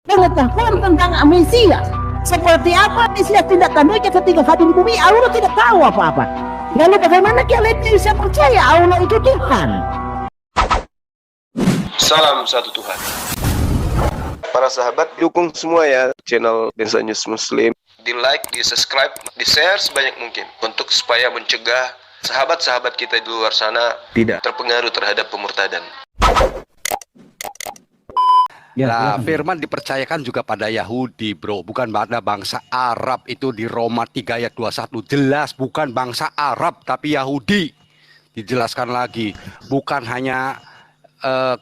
pengetahuan tentang Mesias. Seperti apa Mesias tindakannya ketika hadir di bumi, Allah tidak tahu apa-apa. Lalu bagaimana kalian bisa percaya Allah itu Tuhan? Salam satu Tuhan. Para sahabat, dukung semua ya channel Bensa News Muslim. Di like, di subscribe, di share sebanyak mungkin untuk supaya mencegah sahabat-sahabat kita di luar sana tidak terpengaruh terhadap pemurtadan. Nah, firman dipercayakan juga pada Yahudi, bro, bukan pada bangsa Arab. Itu di Roma 3 ayat 21 jelas bukan bangsa Arab tapi Yahudi. Dijelaskan lagi, bukan hanya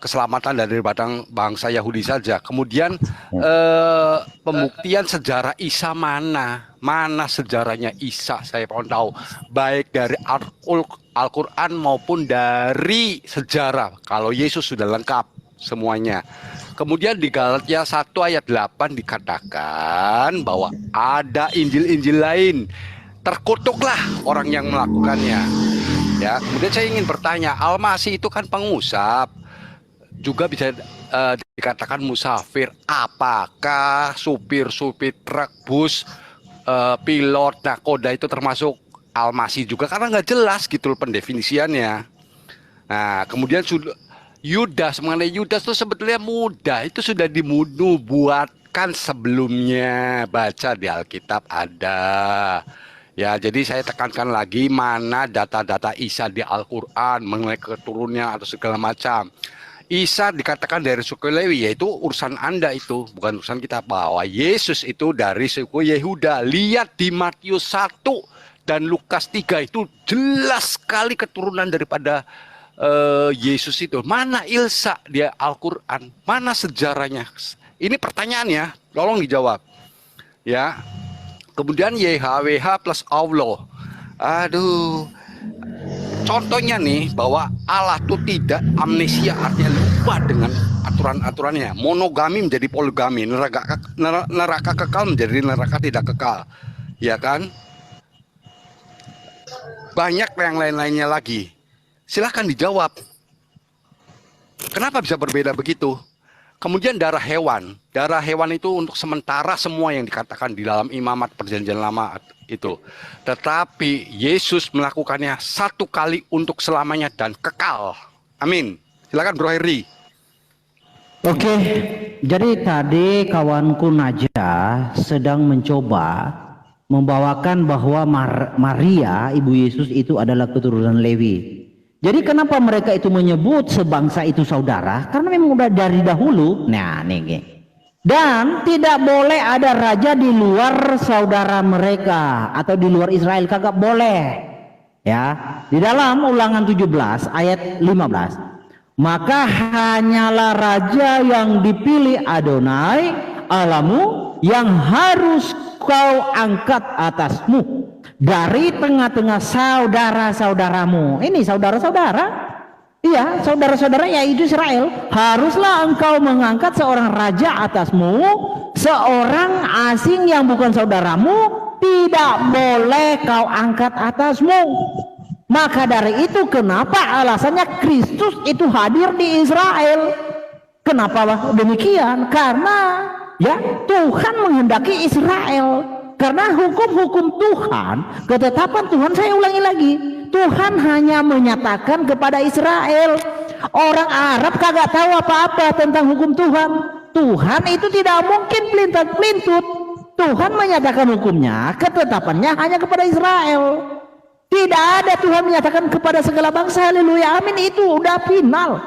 keselamatan dari bangsa Yahudi saja. Kemudian pembuktian sejarah Isa mana sejarahnya Isa, saya mau tahu, baik dari Al-Quran maupun dari sejarah. Kalau Yesus sudah lengkap semuanya. Kemudian di Galatia 1 ayat 8 dikatakan bahwa ada Injil-Injil lain. Terkutuklah orang yang melakukannya. Ya, kemudian saya ingin bertanya, Al-Masih itu kan pengusap. Juga bisa dikatakan musafir. Apakah supir-supir truk, bus, pilot, nakoda itu termasuk Al-Masih juga? Karena nggak jelas gitu loh pendefinisiannya. Nah, kemudian sudah Yudas, mengenai Yudas itu sebetulnya mudah, itu sudah dinubuatkan sebelumnya, baca di Alkitab ada. Ya, jadi saya tekankan lagi mana data-data Isa di Al-Quran mengenai keturunannya atau segala macam. Isa dikatakan dari suku Lewi, yaitu urusan Anda itu, bukan urusan kita. Bahwa Yesus itu dari suku Yehuda. Lihat di Matius 1 dan Lukas 3 itu jelas sekali keturunan daripada Yesus itu. Mana Ilsa dia Al-Quran? Mana sejarahnya? Ini pertanyaannya, tolong dijawab. Ya. Kemudian YHWH plus Allah. Aduh. Contohnya nih bahwa Allah itu tidak amnesia, artinya lupa dengan aturan-aturannya. Monogami menjadi poligami, neraka kekal menjadi neraka tidak kekal. Ya kan? Banyak yang lain-lainnya lagi. Silahkan dijawab. Kenapa bisa berbeda begitu? Kemudian darah hewan. Darah hewan itu untuk sementara semua yang dikatakan di dalam imamat perjanjian lama itu. Tetapi Yesus melakukannya satu kali untuk selamanya dan kekal. Amin. Silakan Bro Heri. Oke, jadi tadi kawanku Najah sedang mencoba membawakan bahwa Maria, ibu Yesus itu adalah keturunan Lewi. Jadi kenapa mereka itu menyebut sebangsa itu saudara? Karena memang udah dari dahulu. Nah, nih. Dan tidak boleh ada raja di luar saudara mereka atau di luar Israel, kagak boleh. Ya, di dalam Ulangan 17 ayat 15. Maka hanyalah raja yang dipilih Adonai Allahmu yang harus kau angkat atasmu dari tengah-tengah saudara-saudaramu. Ini saudara-saudara, iya, saudara-saudara yaitu Israel. Haruslah engkau mengangkat seorang raja atasmu, seorang asing yang bukan saudaramu tidak boleh kau angkat atasmu. Maka dari itu kenapa alasannya Kristus itu hadir di Israel? Kenapa demikian? Karena ya Tuhan menghendaki Israel. Karena hukum-hukum Tuhan, ketetapan Tuhan, saya ulangi lagi, Tuhan hanya menyatakan kepada Israel. Orang Arab kagak tahu apa-apa tentang hukum Tuhan. Tuhan itu tidak mungkin pelintat-pelintut. Tuhan menyatakan hukumnya, ketetapannya hanya kepada Israel. Tidak ada Tuhan menyatakan kepada segala bangsa. Haleluya, amin. Itu udah final.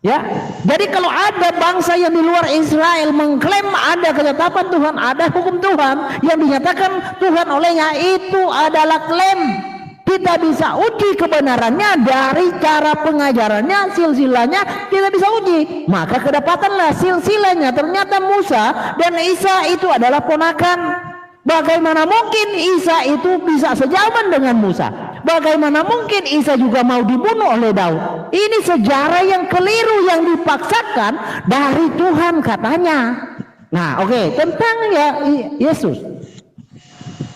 Ya, jadi kalau ada bangsa yang di luar Israel mengklaim ada ketetapan Tuhan, ada hukum Tuhan yang dinyatakan Tuhan olehnya, itu adalah klaim. Kita bisa uji kebenarannya dari cara pengajarannya, silsilahnya kita bisa uji. Maka kedapatkanlah silsilahnya, ternyata Musa dan Isa itu adalah ponakan. Bagaimana mungkin Isa itu bisa sejaman dengan Musa? Bagaimana mungkin Isa juga mau dibunuh oleh Daud? Ini sejarah yang keliru yang dipaksakan dari Tuhan katanya. Nah, oke, tentang ya Yesus.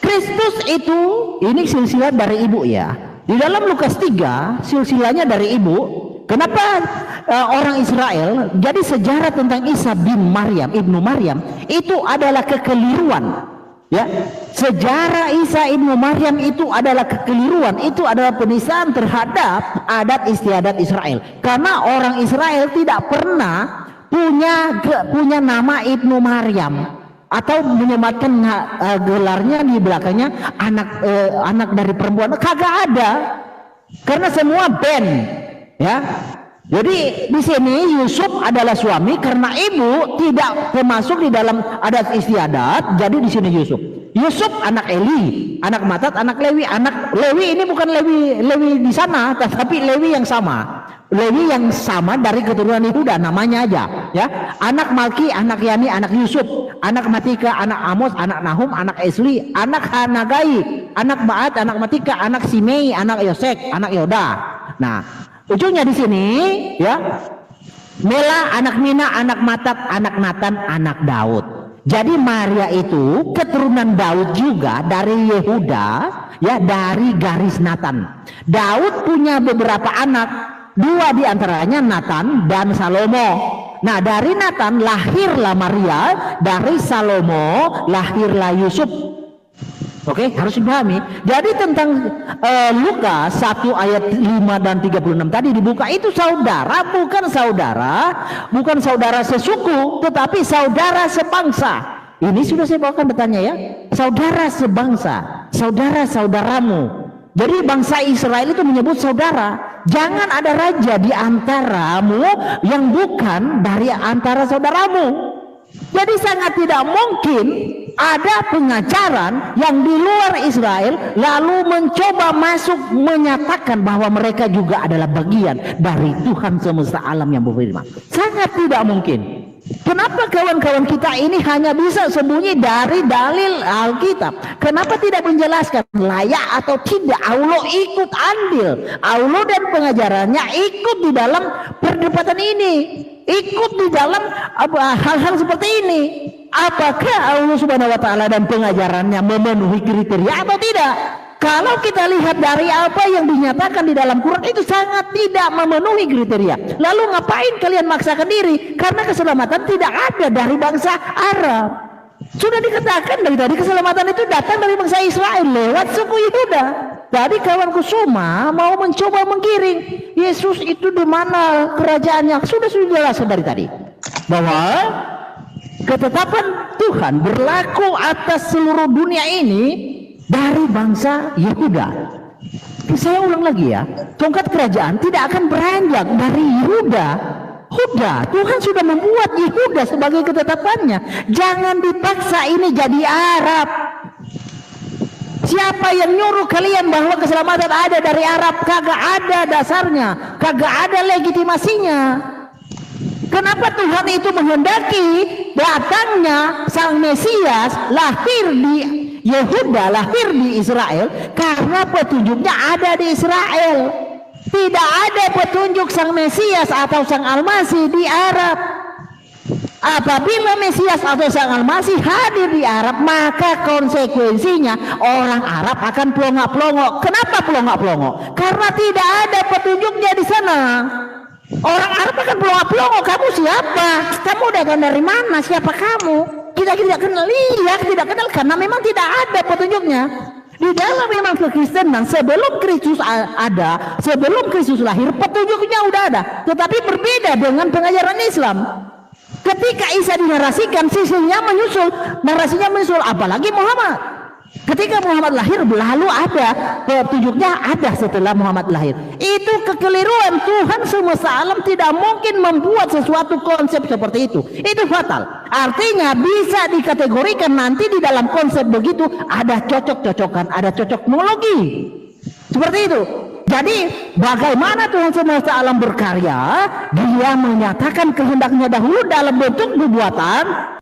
Kristus itu, ini silsilah dari ibu ya. Di dalam Lukas 3, silsilahnya dari ibu. Kenapa orang Israel? Jadi sejarah tentang Isa bin Maryam, ibnu Maryam, itu adalah kekeliruan. Ya, sejarah Isa ibnu Maryam itu adalah kekeliruan. Itu adalah penistaan terhadap adat istiadat Israel. Karena orang Israel tidak pernah punya nama ibnu Maryam, atau menyematkan gelarnya di belakangnya anak dari perempuan. Kagak ada, karena semua band. Ya, jadi di sini Yusuf adalah suami karena ibu tidak termasuk di dalam adat istiadat. Jadi di sini Yusuf anak Eli, anak Matat, anak Lewi. Anak Lewi ini bukan Lewi di sana, tetapi Lewi yang sama. Lewi yang sama dari keturunan Yehuda, namanya aja. Ya, anak Malki, anak Yani, anak Yusuf, anak Matika, anak Amos, anak Nahum, anak Esli, anak Hanagai, anak Maat, anak Matika, anak Simei, anak Yosek, anak Yoda. Nah, ujungnya di sini, ya, Mela, anak Mina, anak Matat, anak Natan, anak Daud. Jadi Maria itu keturunan Daud juga dari Yehuda, ya, dari garis Natan. Daud punya beberapa anak, dua diantaranya Natan dan Salomo. Nah, dari Natan lahirlah Maria, dari Salomo lahirlah Yusuf. Oke, harus dipahami. Jadi tentang Lukas 1 ayat 5 dan 36 tadi dibuka, itu saudara, bukan saudara sesuku, tetapi saudara sebangsa. Ini sudah saya bawakan bertanya, ya. Saudara sebangsa, saudara-saudaramu. Jadi bangsa Israel itu menyebut saudara. Jangan ada raja di antaramu yang bukan dari antara saudaramu. Jadi sangat tidak mungkin ada pengajaran yang di luar Israel lalu mencoba masuk menyatakan bahwa mereka juga adalah bagian dari Tuhan semesta alam yang berfirman. Sangat tidak mungkin. Kenapa kawan-kawan kita ini hanya bisa sembunyi dari dalil Alkitab? Kenapa tidak menjelaskan layak atau tidak? Allah ikut andil, Allah dan pengajarannya ikut di dalam perdebatan ini, ikut di dalam hal-hal seperti ini. Apakah Allah Subhanahu wa taala dan pengajarannya memenuhi kriteria atau tidak? Kalau kita lihat dari apa yang dinyatakan di dalam Quran, itu sangat tidak memenuhi kriteria. Lalu ngapain kalian maksakan diri? Karena keselamatan tidak ada dari bangsa Arab. Sudah dikatakan dari tadi, keselamatan itu datang dari bangsa Israel lewat suku Yehuda. Tadi kawanku Suma mau mencoba menggiring Yesus itu di mana kerajaannya. Sudah jelaskan dari tadi bahwa ketetapan Tuhan berlaku atas seluruh dunia ini dari bangsa Yehuda. Saya ulang lagi, ya, tongkat kerajaan tidak akan beranjak dari Yehuda. Tuhan sudah membuat Yehuda sebagai ketetapannya. Jangan dipaksa ini jadi Arab. Siapa yang nyuruh kalian bahwa keselamatan ada dari Arab? Kagak ada dasarnya, kagak ada legitimasinya. Kenapa Tuhan itu menghendaki datangnya Sang Mesias lahir di Yehuda, lahir di Israel? Karena petunjuknya ada di Israel. Tidak ada petunjuk Sang Mesias atau Sang Almasih di Arab. Apabila Mesias atau Sang Almasih hadir di Arab, maka konsekuensinya orang Arab akan pelongok-pelongok. Kenapa pelongok-pelongok? Karena tidak ada petunjuknya di sana. Orang Arab akan pelongok-pelongok. Kamu siapa? Kamu datang dari mana? Siapa kamu? Kita tidak kenal, tidak kenal, karena memang tidak ada petunjuknya. Di dalam memang kekristenan sebelum Kristus ada, sebelum Kristus lahir, petunjuknya udah ada. Tetapi berbeda dengan pengajaran Islam. Ketika Isa dinarasikan, sisinya menyusul, narasinya menyusul, apalagi Muhammad. Ketika Muhammad lahir, lalu ada petunjuknya ada setelah Muhammad lahir. Itu kekeliruan. Tuhan semesta alam tidak mungkin membuat sesuatu konsep seperti itu. Itu fatal. Artinya bisa dikategorikan nanti di dalam konsep begitu ada cocok-cocokan, ada cocoknologi. Seperti itu. Jadi bagaimana Tuhan semesta alam berkarya? Dia menyatakan kehendaknya dahulu dalam bentuk nubuatan.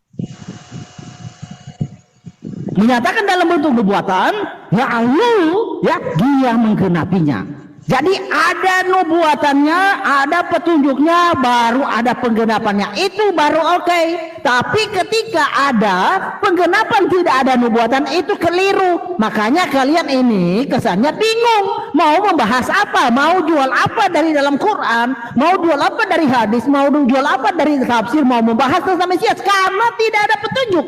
Menyatakan dalam bentuk nubuatan, ya Allah, ya, dia menggenapinya. Jadi ada nubuatannya, ada petunjuknya, baru ada penggenapannya. Itu baru oke. Tapi ketika ada penggenapan tidak ada nubuatan, itu keliru. Makanya kalian ini kesannya bingung. Mau membahas apa? Mau jual apa dari dalam Quran? Mau jual apa dari hadis? Mau jual apa dari tafsir? Mau membahas tentang Mesias? Karena tidak ada petunjuk.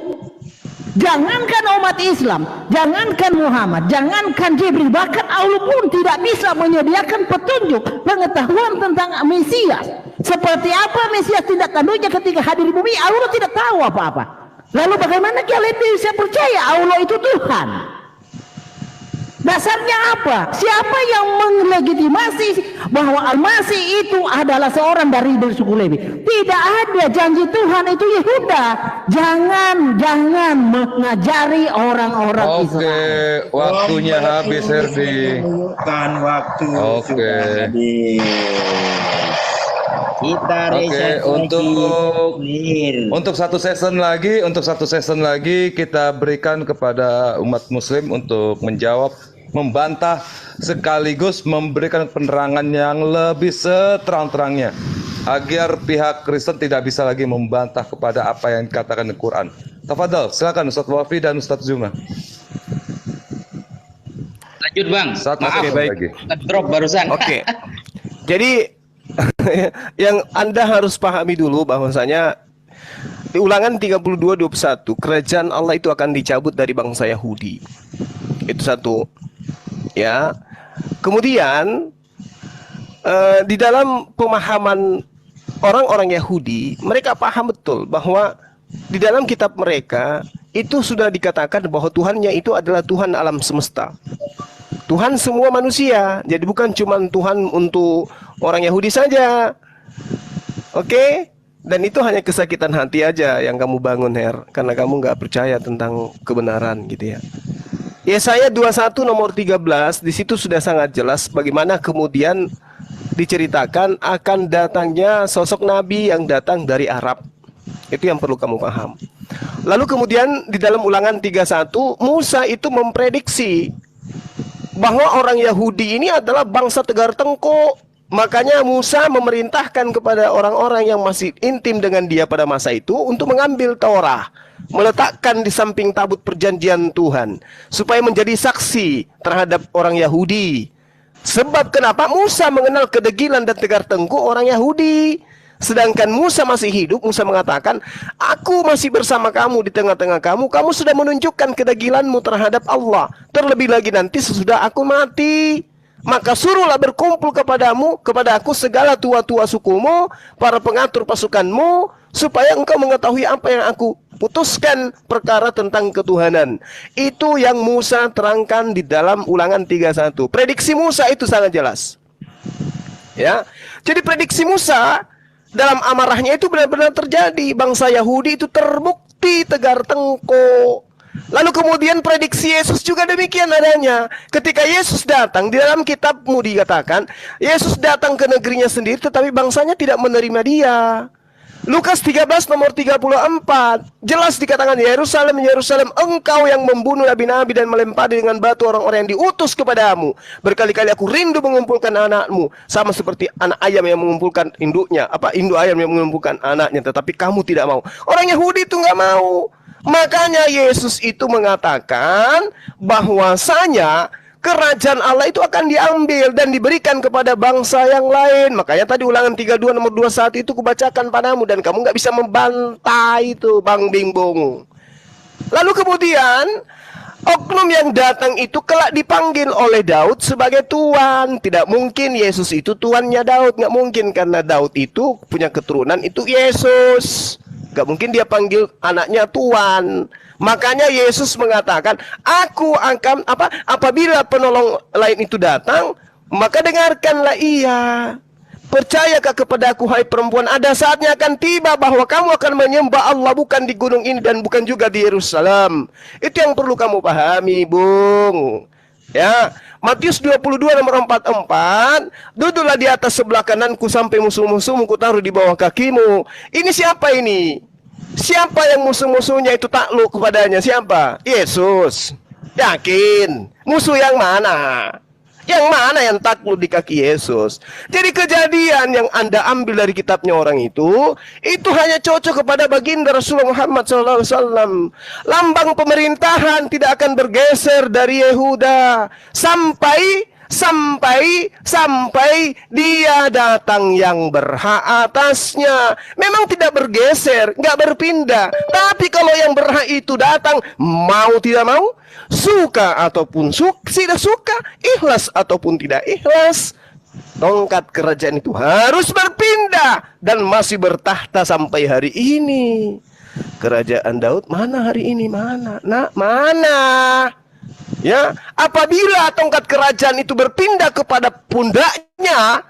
Jangankan umat Islam, jangankan Muhammad, jangankan Jibril, bahkan Allah pun tidak bisa menyediakan petunjuk pengetahuan tentang Mesias. Seperti apa Mesias tindak tanduknya ketika hadir di bumi, Allah tidak tahu apa-apa. Lalu bagaimana kalian bisa percaya Allah itu Tuhan? Dasarnya apa? Siapa yang melegitimasi bahwa Al-Masih itu adalah seorang dari suku Lewi? Tidak ada, janji Tuhan itu Yehuda. Jangan mengajari orang-orang Israel. Oke, waktunya habis, Herdi. Bukan waktu. Oke. Sudah habis. Kita Oke, untuk satu season lagi kita berikan kepada umat Muslim untuk menjawab, membantah, sekaligus memberikan penerangan yang lebih seterang-terangnya agar pihak Kristen tidak bisa lagi membantah kepada apa yang dikatakan di Quran. Tafadhal, silakan Ustaz Wafi dan Ustaz Zuma. Lanjut Bang. Maaf, baik. Drop barusan. Oke. Jadi yang Anda harus pahami dulu bahwasanya di Ulangan 32:21 kerajaan Allah itu akan dicabut dari bangsa Yahudi. Itu satu. Ya. Kemudian di dalam pemahaman orang-orang Yahudi, mereka paham betul bahwa di dalam kitab mereka itu sudah dikatakan bahwa Tuhannya itu adalah Tuhan alam semesta. Tuhan semua manusia. Jadi bukan cuma Tuhan untuk orang Yahudi saja. Oke? Dan itu hanya kesakitan hati aja yang kamu bangun, Her. Karena kamu nggak percaya tentang kebenaran gitu ya. Yesaya 21 nomor 13, di situ sudah sangat jelas bagaimana kemudian diceritakan akan datangnya sosok nabi yang datang dari Arab. Itu yang perlu kamu paham. Lalu kemudian di dalam Ulangan 31, Musa itu memprediksi bahwa orang Yahudi ini adalah bangsa tegar tengkuk. Makanya Musa memerintahkan kepada orang-orang yang masih intim dengan dia pada masa itu untuk mengambil Taurat, meletakkan di samping tabut perjanjian Tuhan, supaya menjadi saksi terhadap orang Yahudi. Sebab kenapa Musa mengenal kedegilan dan tegar tengkuk orang Yahudi? Sedangkan Musa masih hidup, Musa mengatakan, aku masih bersama kamu di tengah-tengah kamu, kamu sudah menunjukkan kedegilanmu terhadap Allah. Terlebih lagi nanti sesudah aku mati, maka suruhlah berkumpul kepada aku segala tua-tua sukumu, para pengatur pasukanmu, supaya engkau mengetahui apa yang aku putuskan perkara tentang ketuhanan. Itu yang Musa terangkan di dalam Ulangan 31. Prediksi Musa itu sangat jelas. Ya, jadi prediksi Musa dalam amarahnya itu benar-benar terjadi. Bangsa Yahudi itu terbukti tegar tengkuk. Lalu kemudian prediksi Yesus juga demikian adanya. Ketika Yesus datang, di dalam kitabmu dikatakan Yesus datang ke negerinya sendiri, tetapi bangsanya tidak menerima dia. Lukas 13 nomor 34 jelas dikatakan, Yerusalem, Yerusalem, engkau yang membunuh nabi-nabi dan melempari dengan batu orang-orang yang diutus kepadamu. Berkali-kali aku rindu mengumpulkan anakmu, sama seperti anak ayam yang mengumpulkan induknya, induk ayam yang mengumpulkan anaknya, tetapi kamu tidak mau. Orang Yahudi itu nggak mau. Makanya Yesus itu mengatakan bahwasanya kerajaan Allah itu akan diambil dan diberikan kepada bangsa yang lain. Makanya tadi Ulangan 32 nomor 21 itu kubacakan padamu, dan kamu nggak bisa membantah itu, Bang Bimbung. Lalu kemudian oknum yang datang itu kelak dipanggil oleh Daud sebagai Tuan. Tidak mungkin Yesus itu tuannya Daud, nggak mungkin, karena Daud itu punya keturunan itu Yesus. Nggak mungkin dia panggil anaknya Tuan. Makanya Yesus mengatakan, aku akan apabila penolong lain itu datang, maka dengarkanlah ia. Percayakah kepada aku, hai perempuan, ada saatnya akan tiba bahwa kamu akan menyembah Allah bukan di gunung ini dan bukan juga di Yerusalem. Itu yang perlu kamu pahami, Bung. Ya, Matius 22 nomor 44, duduklah di atas sebelah kananku sampai musuh-musuhmu ku taruh di bawah kakimu. Ini siapa ini? Siapa yang musuh-musuhnya itu takluk kepadanya? Siapa? Yesus. Yakin? Musuh yang mana? Yang mana yang takluk di kaki Yesus? Jadi kejadian yang Anda ambil dari kitabnya orang itu hanya cocok kepada baginda Rasulullah Muhammad SAW. Lambang pemerintahan tidak akan bergeser dari Yehuda sampai dia datang yang berhak atasnya. Memang tidak bergeser, nggak berpindah. Tapi kalau yang berhak itu datang, mau tidak mau, suka ataupun tidak suka, ikhlas ataupun tidak ikhlas, tongkat kerajaan itu harus berpindah dan masih bertahta sampai hari ini. Kerajaan Daud mana hari ini? Mana? Ya, apabila tongkat kerajaan itu berpindah kepada pundaknya,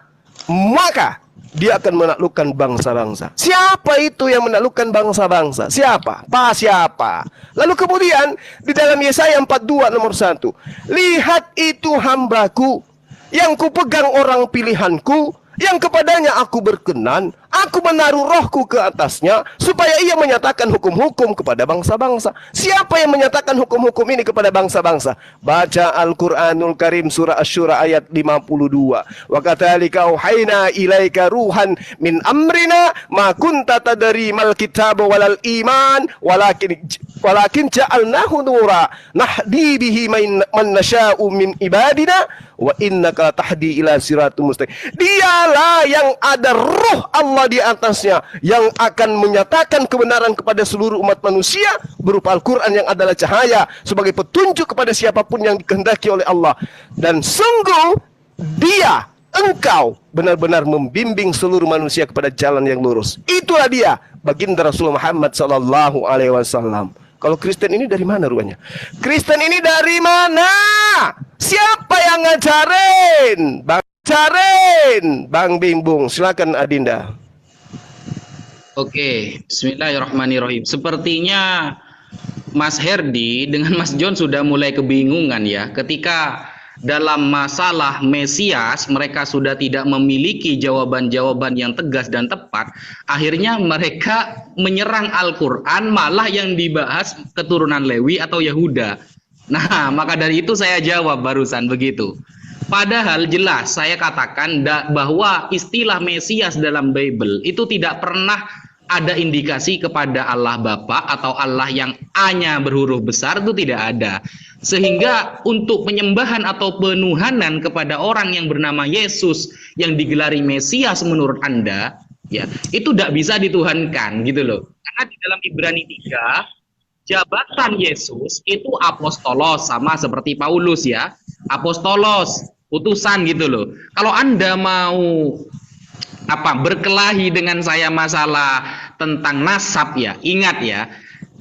maka dia akan menaklukkan bangsa-bangsa. Siapa itu yang menaklukkan bangsa-bangsa? Siapa? Siapa? Lalu kemudian di dalam Yesaya 42 nomor 1, lihat itu hambaku yang kupegang orang pilihanku, yang kepadanya aku berkenan, aku menaruh rohku ke atasnya, supaya ia menyatakan hukum-hukum kepada bangsa-bangsa. Siapa yang menyatakan hukum-hukum ini kepada bangsa-bangsa? Baca Al-Quranul Karim surah Asy-Syura ayat 52. Wa katsalika auhayna ilaika ruhan min amrina ma kunta tadri mal kitab walal iman walakin ja'alnahu nura nahdi bihi man nasya'u min ibadina wa innaka tahdi ila siratal mustaqim. Dialah yang ada roh Allah di atasnya, yang akan menyatakan kebenaran kepada seluruh umat manusia berupa Al-Quran yang adalah cahaya sebagai petunjuk kepada siapapun yang dikehendaki oleh Allah. Dan sungguh dia, engkau benar-benar membimbing seluruh manusia kepada jalan yang lurus. Itulah dia baginda Rasulullah Muhammad SAW. Kalau Kristen ini dari mana rupanya? Kristen ini dari mana? Siapa yang ngajarin? Bang Bimbung, silakan Adinda. Oke, bismillahirrahmanirrahim. Sepertinya Mas Herdi dengan Mas John sudah mulai kebingungan ya. Ketika dalam masalah Mesias mereka sudah tidak memiliki jawaban-jawaban yang tegas dan tepat, akhirnya mereka menyerang Al-Quran, malah yang dibahas keturunan Lewi atau Yehuda. Nah, maka dari itu saya jawab barusan begitu. Padahal jelas saya katakan bahwa istilah Mesias dalam Bible itu tidak pernah ada indikasi kepada Allah Bapa atau Allah yang A-nya berhuruf besar, itu tidak ada. Sehingga untuk penyembahan atau penuhanan kepada orang yang bernama Yesus yang digelari Mesias menurut Anda, ya, itu tidak bisa dituhankan gitu loh. Karena di dalam Ibrani 3, jabatan Yesus itu apostolos, sama seperti Paulus ya. Apostolos, utusan gitu loh. Kalau Anda mau berkelahi dengan saya masalah tentang nasab ya, ingat ya,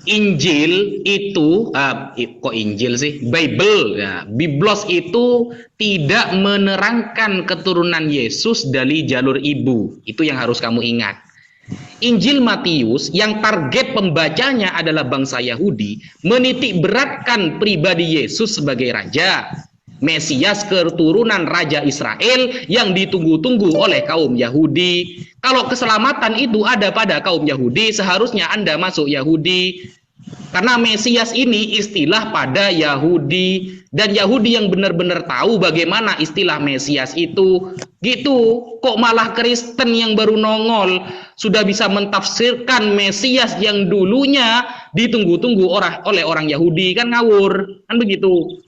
Injil itu kok Injil sih? Bible ya, Biblos itu tidak menerangkan keturunan Yesus dari jalur ibu. Itu yang harus kamu ingat. Injil Matius yang target pembacanya adalah bangsa Yahudi menitik beratkan pribadi Yesus sebagai raja, Mesias keturunan Raja Israel yang ditunggu-tunggu oleh kaum Yahudi. Kalau keselamatan itu ada pada kaum Yahudi, seharusnya Anda masuk Yahudi. Karena Mesias ini istilah pada Yahudi. Dan Yahudi yang benar-benar tahu bagaimana istilah Mesias itu. Gitu, kok malah Kristen yang baru nongol sudah bisa mentafsirkan Mesias yang dulunya ditunggu-tunggu oleh orang Yahudi. Kan ngawur, kan begitu.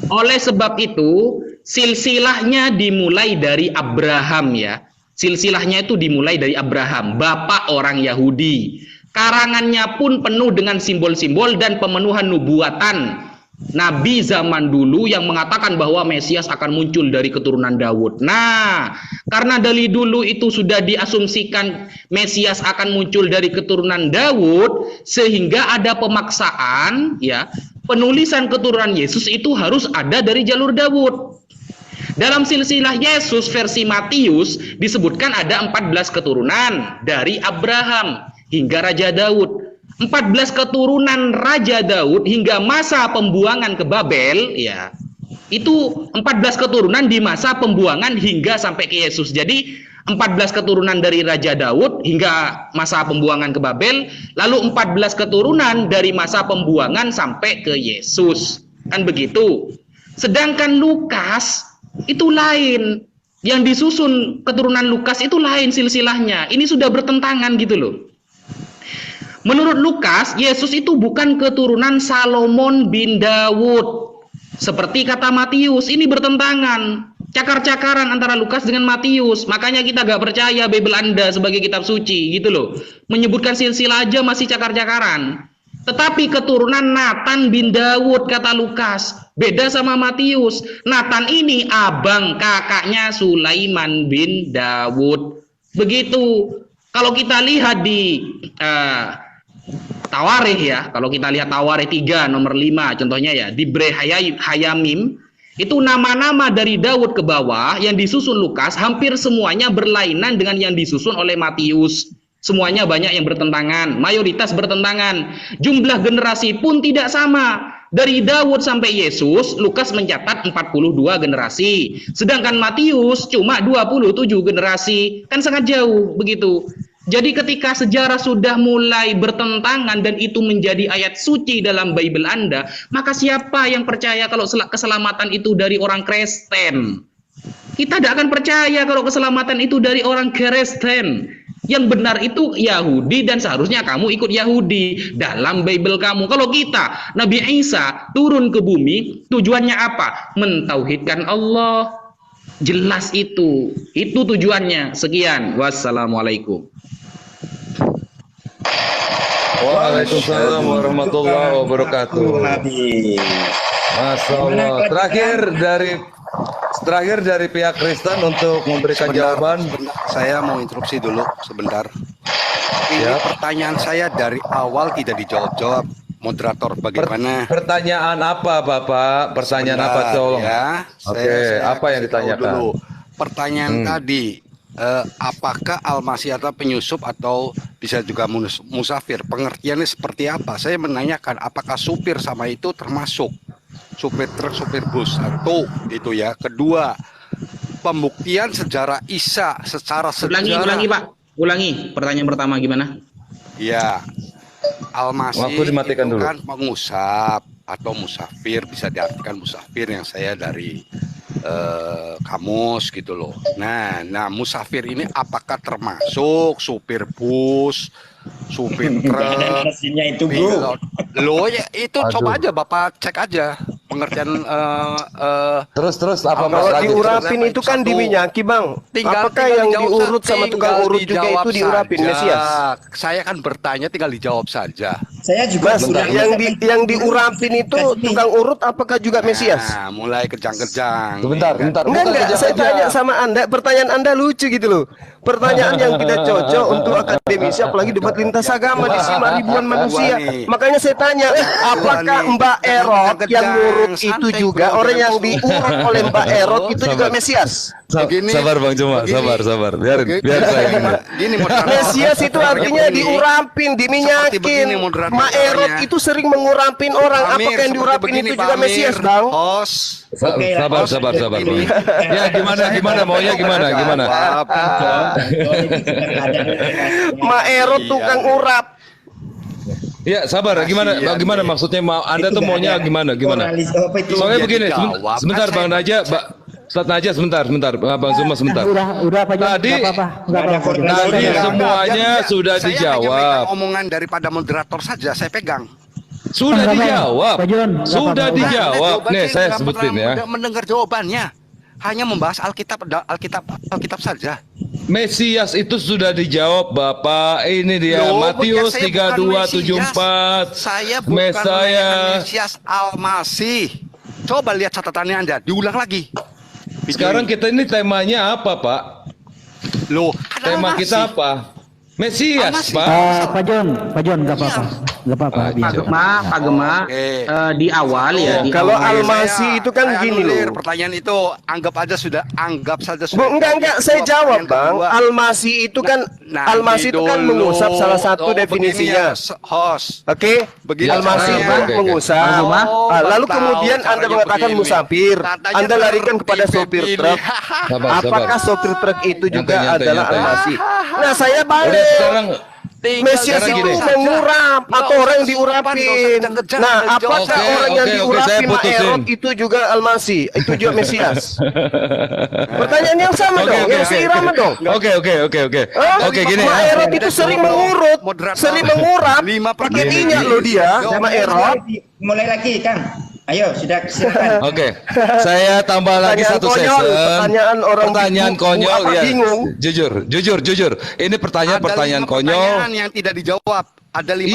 Oleh sebab itu, silsilahnya dimulai dari Abraham ya. Silsilahnya itu dimulai dari Abraham, bapak orang Yahudi. Karangannya pun penuh dengan simbol-simbol dan pemenuhan nubuatan Nabi zaman dulu yang mengatakan bahwa Mesias akan muncul dari keturunan Daud. Nah, karena dari dulu itu sudah diasumsikan Mesias akan muncul dari keturunan Daud, sehingga ada pemaksaan ya, penulisan keturunan Yesus itu harus ada dari jalur Daud. Dalam silsilah Yesus versi Matius disebutkan ada 14 keturunan dari Abraham hingga Raja Daud. 14 keturunan Raja Daud hingga masa pembuangan ke Babel ya. Itu 14 keturunan di masa pembuangan hingga sampai ke Yesus. Jadi 14 keturunan dari Raja Daud hingga masa pembuangan ke Babel, lalu 14 keturunan dari masa pembuangan sampai ke Yesus. Kan begitu. Sedangkan Lukas itu lain. Yang disusun keturunan Lukas itu lain silsilahnya. Ini sudah bertentangan gitu loh. Menurut Lukas, Yesus itu bukan keturunan Salomon bin Daud. Seperti kata Matius, ini bertentangan. Cakar-cakaran antara Lukas dengan Matius. Makanya kita gak percaya Bible Anda sebagai kitab suci gitu loh. Menyebutkan silsilah aja masih cakar-cakaran. Tetapi keturunan Nathan bin Daud kata Lukas. Beda sama Matius. Nathan ini abang kakaknya Sulaiman bin Daud. Begitu. Kalau kita lihat di Tawarikh ya. Kalau kita lihat Tawarikh 3 nomor 5 contohnya ya. Di Bre Hayamim. Itu nama-nama dari Daud ke bawah yang disusun Lukas. Hampir semuanya berlainan dengan yang disusun oleh Matius. Semuanya banyak yang bertentangan, mayoritas bertentangan. Jumlah generasi pun tidak sama. Dari Daud sampai Yesus, Lukas mencatat 42 generasi. Sedangkan Matius cuma 27 generasi. Kan sangat jauh begitu. Jadi ketika sejarah sudah mulai bertentangan dan itu menjadi ayat suci dalam Bible Anda, maka siapa yang percaya kalau keselamatan itu dari orang Kristen? Kita tidak akan percaya kalau keselamatan itu dari orang Kristen. Yang benar itu Yahudi dan seharusnya kamu ikut Yahudi dalam Bible kamu. Kalau kita, Nabi Isa turun ke bumi, tujuannya apa? Mentauhidkan Allah. Jelas itu. Itu tujuannya. Sekian. Wassalamualaikum. Waalaikumsalam warahmatullahi wabarakatuh. Masya Allah. Terakhir dari pihak Kristen untuk memberikan jawaban. Saya mau interupsi dulu sebentar. Ini pertanyaan saya dari awal tidak dijawab-jawab. Moderator, bagaimana? Pertanyaan apa, Bapak? Pertanyaan apa, tolong? Ya, Oke, apa yang ditanyakan? Dulu. Pertanyaan tadi, apakah Al-Masih atau penyusup atau bisa juga musafir? Pengertiannya seperti apa? Saya menanyakan, apakah supir sama itu termasuk? Supir truk, supir bus, satu itu ya. Kedua, pembuktian sejarah Isa secara sejarah. Ulangi Pak, ulangi. Pertanyaan pertama gimana? Ya, Al-Masih Waktu dimatikan itu dulu. kan pengusap atau musafir, bisa diartikan musafir yang saya dari kamus gitu loh. Nah, musafir ini apakah termasuk supir bus, supir truk? Narasinya itu, Bro. Loh ya itu Aduh. coba aja Bapak cek aja pengertian Terus apa Mas? Kalau Lanjut. diurapin itu kan Satu. diminyaki, Bang. Tinggal Apakah yang dijawab diurut saja, sama tukang tinggal urut juga dijawab itu diurapin, saja. Mesias? Saya kan bertanya, tinggal dijawab saja. Saya juga Mas, yang diurapin itu tukang urut apakah juga Mesias? Nah, mulai kejang-kejang. Sebentar. Enggak, Bukan saya aja. tanya sama Anda, pertanyaan Anda lucu gitu loh. Pertanyaan yang tidak cocok untuk akademisi, apalagi debat lintas agama disimak ribuan manusia. Makanya saya tanya, apakah Mbak Erot yang ngurut itu juga, orang yang diurut oleh Mbak Erot itu juga Mesias? Begini, Sabar Bang Cuma, begini. sabar. Biar saya gini. Gini moderator. Mesias itu artinya Begini. diurapin, Seperti diminyakin. begini moderator Mbak Erot caranya. itu sering mengurapin orang. Pak Amir, Apakah yang seperti diurapin begini, itu Pak juga Amir. Mesias, Bang? Host. Oke, Sabar Bang. Ini. Ya gimana maunya gimana? Mbak Erot tukang urap. Ya sabar, gimana maksudnya Anda tuh maunya gimana? Soalnya Iya, begini, dijawab. sebentar Bang Naja, Ustaz Naja sebentar, Bang Zuma sebentar. Udah Pak Jon, Tadi- nggak apa-apa. Tadi Saya semuanya sudah Saya hanya dijawab. pegang omongan daripada moderator saja, saya pegang. Sudah Nggak apa-apa. dijawab. Pak Jon, nggak Sudah apa-apa. dijawab. Jawabannya Nih saya nggak sebutin pernah ya. mendengar jawabannya. Hanya membahas Alkitab saja. Mesias itu sudah dijawab Bapak. Ini dia Loh, Matius saya bukan 3274. Saya bukan Mesaya. Mesias Al-Masih. Coba lihat catatannya Anda, diulang lagi. Sekarang kita ini temanya apa, Pak? Loh, Tema kita apa? Mesias, Al-Masih. Pak. Pak Jon, nggak apa-apa. Nggak apa-apa. Ah, biar. Pak Gema, Oke. di awal ya. Di Kalau awal. Al-Masih itu kan saya gini anulir loh. pertanyaan itu, anggap saja Bu, enggak, saya jawab, Bang. Al-Masih itu kan Al-Masih itu kan mengusap salah satu definisinya. Host. Oke, Begini Al-Masih itu caranya. Oke. mengusap. Oh, Lalu tahu kemudian Anda caranya mengatakan begini. musafir. Katanya Anda larikan kepada seperti sopir begini. truk. Sabar. Apakah sopir truk itu juga Nyantai. adalah Al-Masih? Nah, saya Udah balik. sekarang Mesias Sekarang itu gini. mengurap atau orang yang diurapin. Nah, apakah Oke, orang yang saya diurapi putusin. Maerot itu juga Almasi? Itu juga Mesias? Pertanyaan yang sama dong, yang seirama dong. Oke. Hah? Oke, gini ya. Maerot itu sering mengurut, sering mengurap, pakai minyak loh dia, Maerot. Mulai lagi, Kang. Ayo, sudah silakan. Oke, saya tambah lagi Pertanyaan satu konyol, session. pertanyaan konyol apa, ya. bingung. Jujur. Ini pertanyaan konyol. Pertanyaan yang tidak dijawab. Ada 5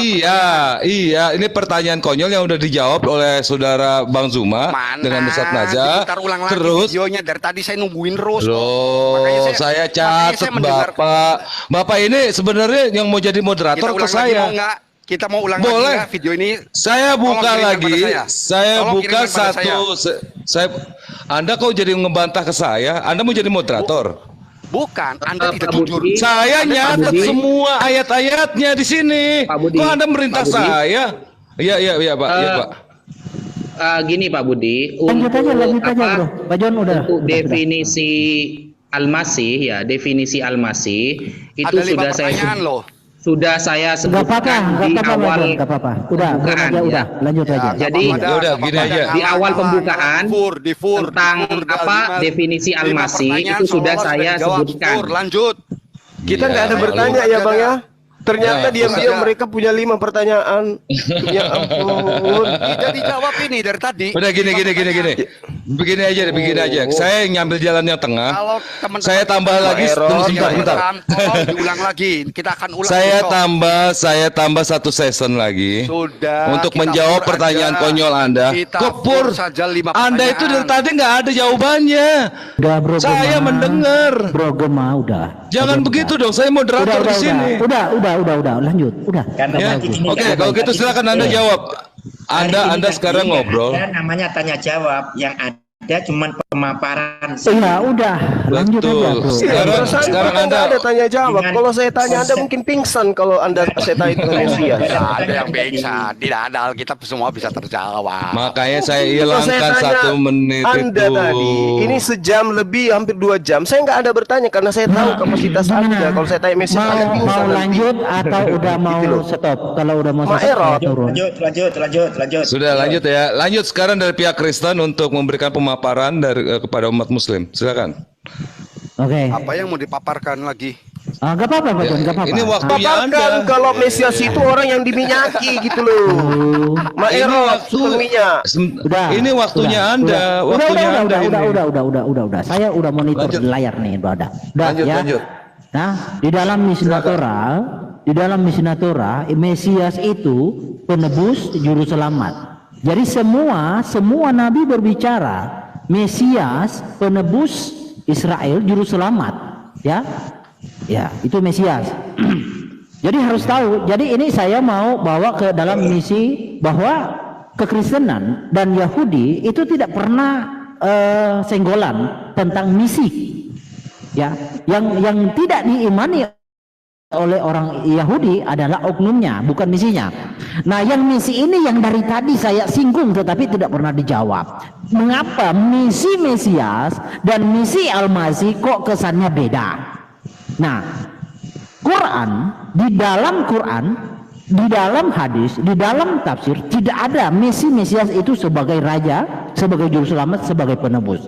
Iya. Ini pertanyaan konyol yang udah dijawab oleh saudara Bang Zuma dengan Ustaz Naja. Diputar ulang lagi Terus, videonya dari tadi saya nungguin terus. loh, Makanya saya makanya catat mendengar- Bapak ini sebenarnya yang mau jadi Kita moderator ke ulang lagi saya. mau nggak? Kita mau ulang Boleh. lagi nggak video ini? Saya buka Tolong kirimkan lagi. pada Saya Tolong buka kirimkan pada satu. Saya. Anda kok jadi ngebantah ke saya? Anda mau jadi moderator? Bukan, Anda tidak Pak jujur. Budi. Saya nyatet Budi. semua ayat-ayatnya di sini. Pak Budi. Kok Anda merintah Pak Budi. saya? Iya, Pak. Iya, Eh, Pak. Gini Pak Budi, Lanjut aja bro. Pak John udah. untuk Sudah. definisi Al-Masih ya, definisi Al-Masih itu Ada 5 sudah saya pertanyaan loh. sudah saya Nggak apa-apa, sebutkan nggak di apa-apa, Pak awal John, nggak apa-apa. Udah, pembukaan, aja, ya. udah, lanjut aja. Jadi, Ya udah, gini aja. Di awal pembukaan Difur, tentang apa, definisi Al-Masih itu sudah saya sebutkan. Lanjut. Kita nggak ada Ya, bertanya ya Bang ya. Ternyata Ya, diam-diam mereka punya 5 pertanyaan. Ya ampun. Tidak dijawab ini dari tadi. Udah gini. Begini aja. Saya ngambil jalan yang tengah. Kalau teman-teman Saya tambah lagi. Error. Tunggu sebentar. Tolong diulang lagi. Kita akan ulang. Saya tambah satu session lagi. Sudah. Untuk kita menjawab fur pertanyaan aja. konyol Anda. Kita Kok pur? fur saja 5 Anda itu dari pertanyaan. tadi nggak ada jawabannya. Udah bro. Saya Gema. mendengar. Bro Gema udah. Jangan Udah, begitu udah. dong. Saya moderator di sini. Udah, lanjut. Udah. Karena Ya. nanti gini, Oke, kan, kalau gitu silakan Anda jawab. hari ini Anda kan sekarang nggak ngobrol. ada namanya tanya jawab, yang ada cuman pemaparan. Iya, udah. Lanjut aja, Betul. bro. Sekarang Sekarang Anda nggak ada tanya jawab. Dengan Kalau saya tanya Anda konsep- mungkin pingsan kalau Anda saya tanya itu Mesias. Tidak ada yang bisa. Tidak ada. Alkitab semua bisa terjawab. makanya saya Kalau saya hilangkan tanya 1 menit Anda itu. tadi, ini sejam lebih hampir 2 jam. Saya nggak ada bertanya karena saya tahu kapasitas Anda. Kalau saya tanya Mesias Anda mau pingsan nanti. lanjut atau udah mau Gitu loh. stop? Kalau udah mau stop, Maerot. saya turun. Lanjut. Sudah lanjut ya. Lanjut sekarang dari pihak Kristen untuk memberikan pemaparan kepada umat Muslim. Silakan. Oke. Apa yang mau dipaparkan lagi? Gak apa-apa, Pak John, gak apa-apa. Ini waktunya Anda. Paparkan kalau Mesias itu orang yang diminyaki gitu loh. Maerot, sumber minyak. Udah. Ini waktunya udah, Anda. Udah, Waktunya Anda ini. udah. Saya udah monitor Lanjut. di layar nih, udah. Lanjut, ya. lanjut. Nah, di dalam Mishnah Torah, Mesias itu penebus juru selamat. Jadi semua nabi berbicara Mesias penebus Israel juru selamat, ya. Ya, itu Mesias. Jadi harus tahu. Jadi ini saya mau bawa ke dalam misi bahwa kekristenan dan Yahudi itu tidak pernah senggolan tentang misi. Ya, yang tidak diimani oleh orang Yahudi adalah oknumnya, bukan misinya. Nah, yang misi ini yang dari tadi saya singgung tetapi tidak pernah dijawab. Mengapa misi Mesias dan misi Al-Masih kok kesannya beda? Nah, di dalam hadis, di dalam tafsir tidak ada misi Mesias itu sebagai raja, sebagai juru selamat, sebagai penebus.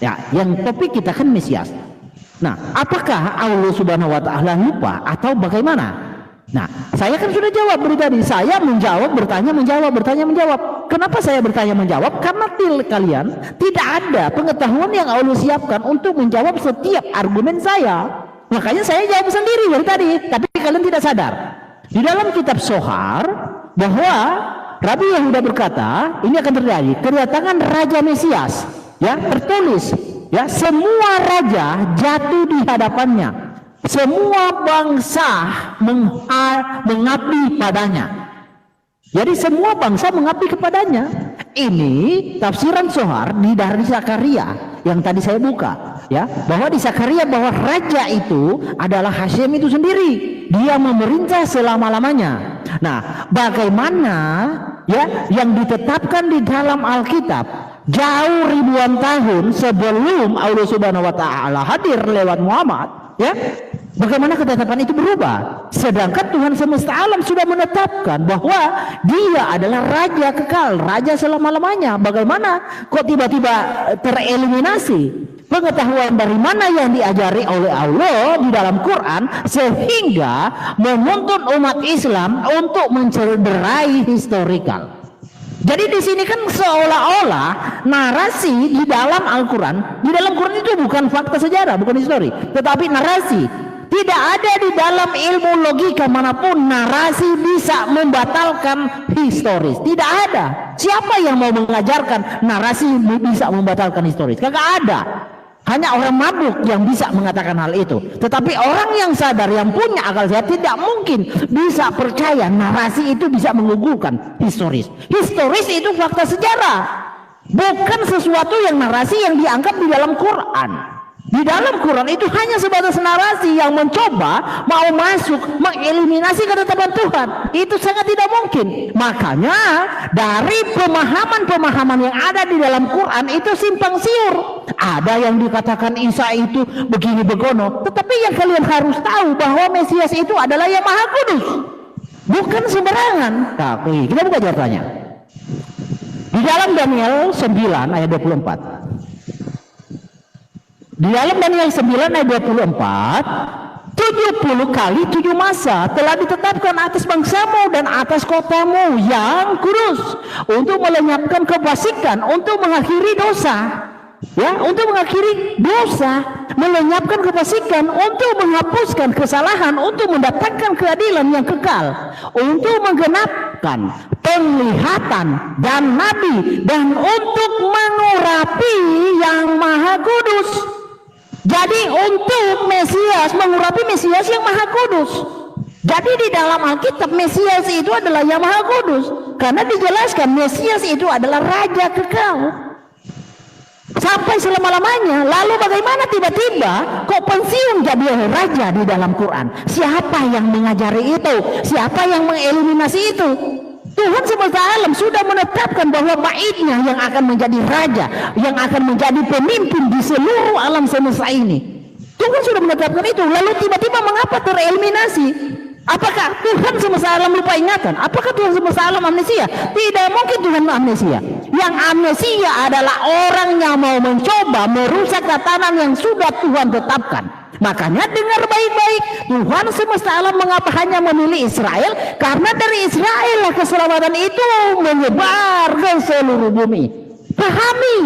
Ya, yang topik kita kan Mesias. Nah, apakah Allah Subhanahu wa taala lupa atau bagaimana? Nah, saya kan sudah jawab tadi. Saya menjawab, bertanya, menjawab. Kenapa saya bertanya menjawab? Karena kalian tidak ada pengetahuan yang Allah siapkan untuk menjawab setiap argumen saya. Makanya saya jawab sendiri dari tadi, tapi kalian tidak sadar. Di dalam kitab Sohar bahwa Rabi Yehuda berkata, ini akan terjadi kedatangan Raja Mesias, ya, tertulis, ya, semua raja jatuh di hadapannya, semua bangsa mengabdi padanya. Jadi semua bangsa mengabdi kepadanya. Ini tafsiran Sohar dari Zakaria yang tadi saya buka, ya, bahwa di Zakaria bahwa raja itu adalah Hashem itu sendiri. Dia memerintah selama-lamanya. Nah, bagaimana ya yang ditetapkan di dalam Alkitab jauh ribuan tahun sebelum Allah Subhanahu wa taala hadir lewat Muhammad, ya. Bagaimana ketetapan itu berubah? Sedangkan Tuhan semesta alam sudah menetapkan bahwa dia adalah raja kekal, raja selama-lamanya. Bagaimana kok tiba-tiba tereliminasi pengetahuan dari mana yang diajari oleh Allah di dalam Quran sehingga menuntun umat Islam untuk mencederai historikal. Jadi di sini kan seolah-olah narasi di dalam Al-Quran, di dalam Quran itu bukan fakta sejarah, bukan histori, tetapi narasi. Tidak ada di dalam ilmu logika manapun narasi bisa membatalkan historis. Tidak ada. Siapa yang mau mengajarkan narasi bisa membatalkan historis? Kagak ada. Hanya orang mabuk yang bisa mengatakan hal itu. Tetapi orang yang sadar, yang punya akal sehat, tidak mungkin bisa percaya narasi itu bisa menggugurkan historis. Historis itu fakta sejarah, bukan sesuatu yang narasi yang dianggap di dalam Quran. Di dalam Quran itu hanya sebatas narasi yang mencoba mau masuk mengeliminasi ketetapan Tuhan. Itu sangat tidak mungkin. Makanya dari pemahaman-pemahaman yang ada di dalam Quran itu simpang siur. Ada yang dikatakan Isa itu begini begono, tetapi yang kalian harus tahu bahwa Mesias itu adalah yang Maha Kudus, bukan sembarangan. Tapi kita buka jawabannya di dalam Daniel 9 ayat 24. Di dalam Daniel 9 ayat 24, 70 kali 7 masa telah ditetapkan atas bangsamu dan atas kotamu yang kudus untuk melenyapkan kefasikan, untuk mengakhiri dosa. Ya, untuk mengakhiri dosa, melenyapkan kefasikan, untuk menghapuskan kesalahan, untuk mendatangkan keadilan yang kekal, untuk menggenapkan penglihatan dan nabi, dan untuk mengurapi yang Maha Kudus. Jadi untuk Mesias, mengurapi Mesias yang Maha Kudus. Jadi di dalam Alkitab Mesias itu adalah yang Maha Kudus, karena dijelaskan Mesias itu adalah raja kekal sampai selama-lamanya. Lalu bagaimana tiba-tiba kok pensiun jadi raja di dalam Quran? Siapa yang mengajari itu? Siapa yang mengeliminasi itu? Tuhan semesta alam sudah menetapkan bahwa baitnya yang akan menjadi raja, yang akan menjadi pemimpin di seluruh alam semesta ini. Tuhan sudah menetapkan itu. Lalu tiba-tiba mengapa tereliminasi? Apakah Tuhan semesta alam lupa ingatan? Apakah Tuhan semesta alam amnesia? Tidak mungkin Tuhan amnesia. Yang amnesia adalah orang yang mau mencoba merusak tatanan yang sudah Tuhan tetapkan. Makanya dengar baik-baik, Tuhan semesta alam mengapa hanya memilih Israel? Karena dari Israel lah keselamatan itu menyebar ke seluruh bumi. Pahami,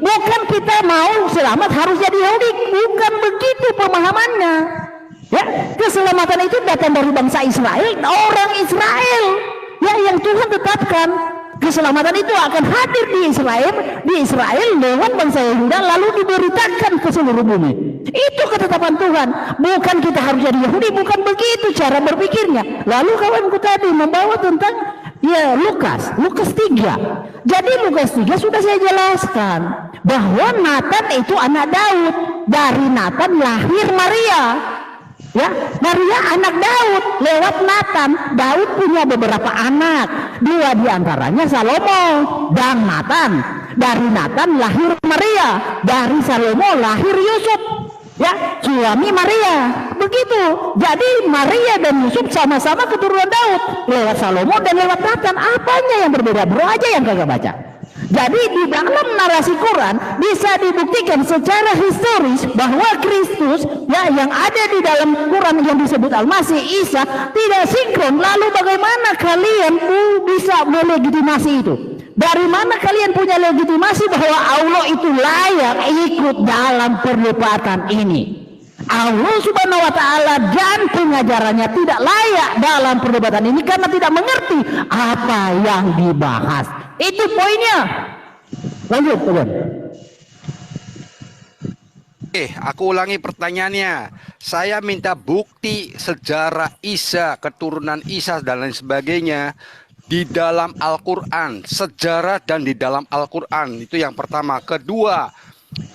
bukan kita mau selamat harus jadi Yahudi, bukan begitu pemahamannya. Ya, keselamatan itu datang dari bangsa Israel, orang Israel, ya, yang Tuhan tetapkan. Keselamatan itu akan hadir di Israel lewat bangsa Yehuda, lalu diberitakan ke seluruh bumi. Itu ketetapan Tuhan. Bukan kita harus jadi Yahudi, bukan begitu cara berpikirnya. Lalu kawanku tadi membawa tentang ya Lukas 3. Jadi Lukas 3 sudah saya jelaskan bahwa Nathan itu anak Daud. Dari Nathan lahir Maria. Ya, Maria anak Daud lewat Nathan. Daud punya beberapa anak, 2 diantaranya Salomo dan Nathan. Dari Nathan lahir Maria, dari Salomo lahir Yusuf, ya, suami Maria. Begitu. Jadi Maria dan Yusuf sama-sama keturunan Daud lewat Salomo dan lewat Nathan. Apanya yang berbeda? Bro aja yang kagak baca. Jadi di dalam narasi Quran bisa dibuktikan secara historis bahwa Kristus, ya, yang ada di dalam Quran yang disebut Al-Masih Isa tidak sinkron. Lalu bagaimana kalian bisa melegitimasi itu? Dari mana kalian punya legitimasi bahwa Allah itu layak ikut dalam perdebatan ini? Allah Subhanahu wa Ta'ala dan pengajarannya tidak layak dalam perdebatan ini karena tidak mengerti apa yang dibahas. Itu poinnya. Lanjut, teman. Aku ulangi pertanyaannya. Saya minta bukti sejarah Isa, keturunan Isa dan lain sebagainya di dalam Al-Quran, sejarah dan di dalam Al-Quran. Itu yang pertama. Kedua,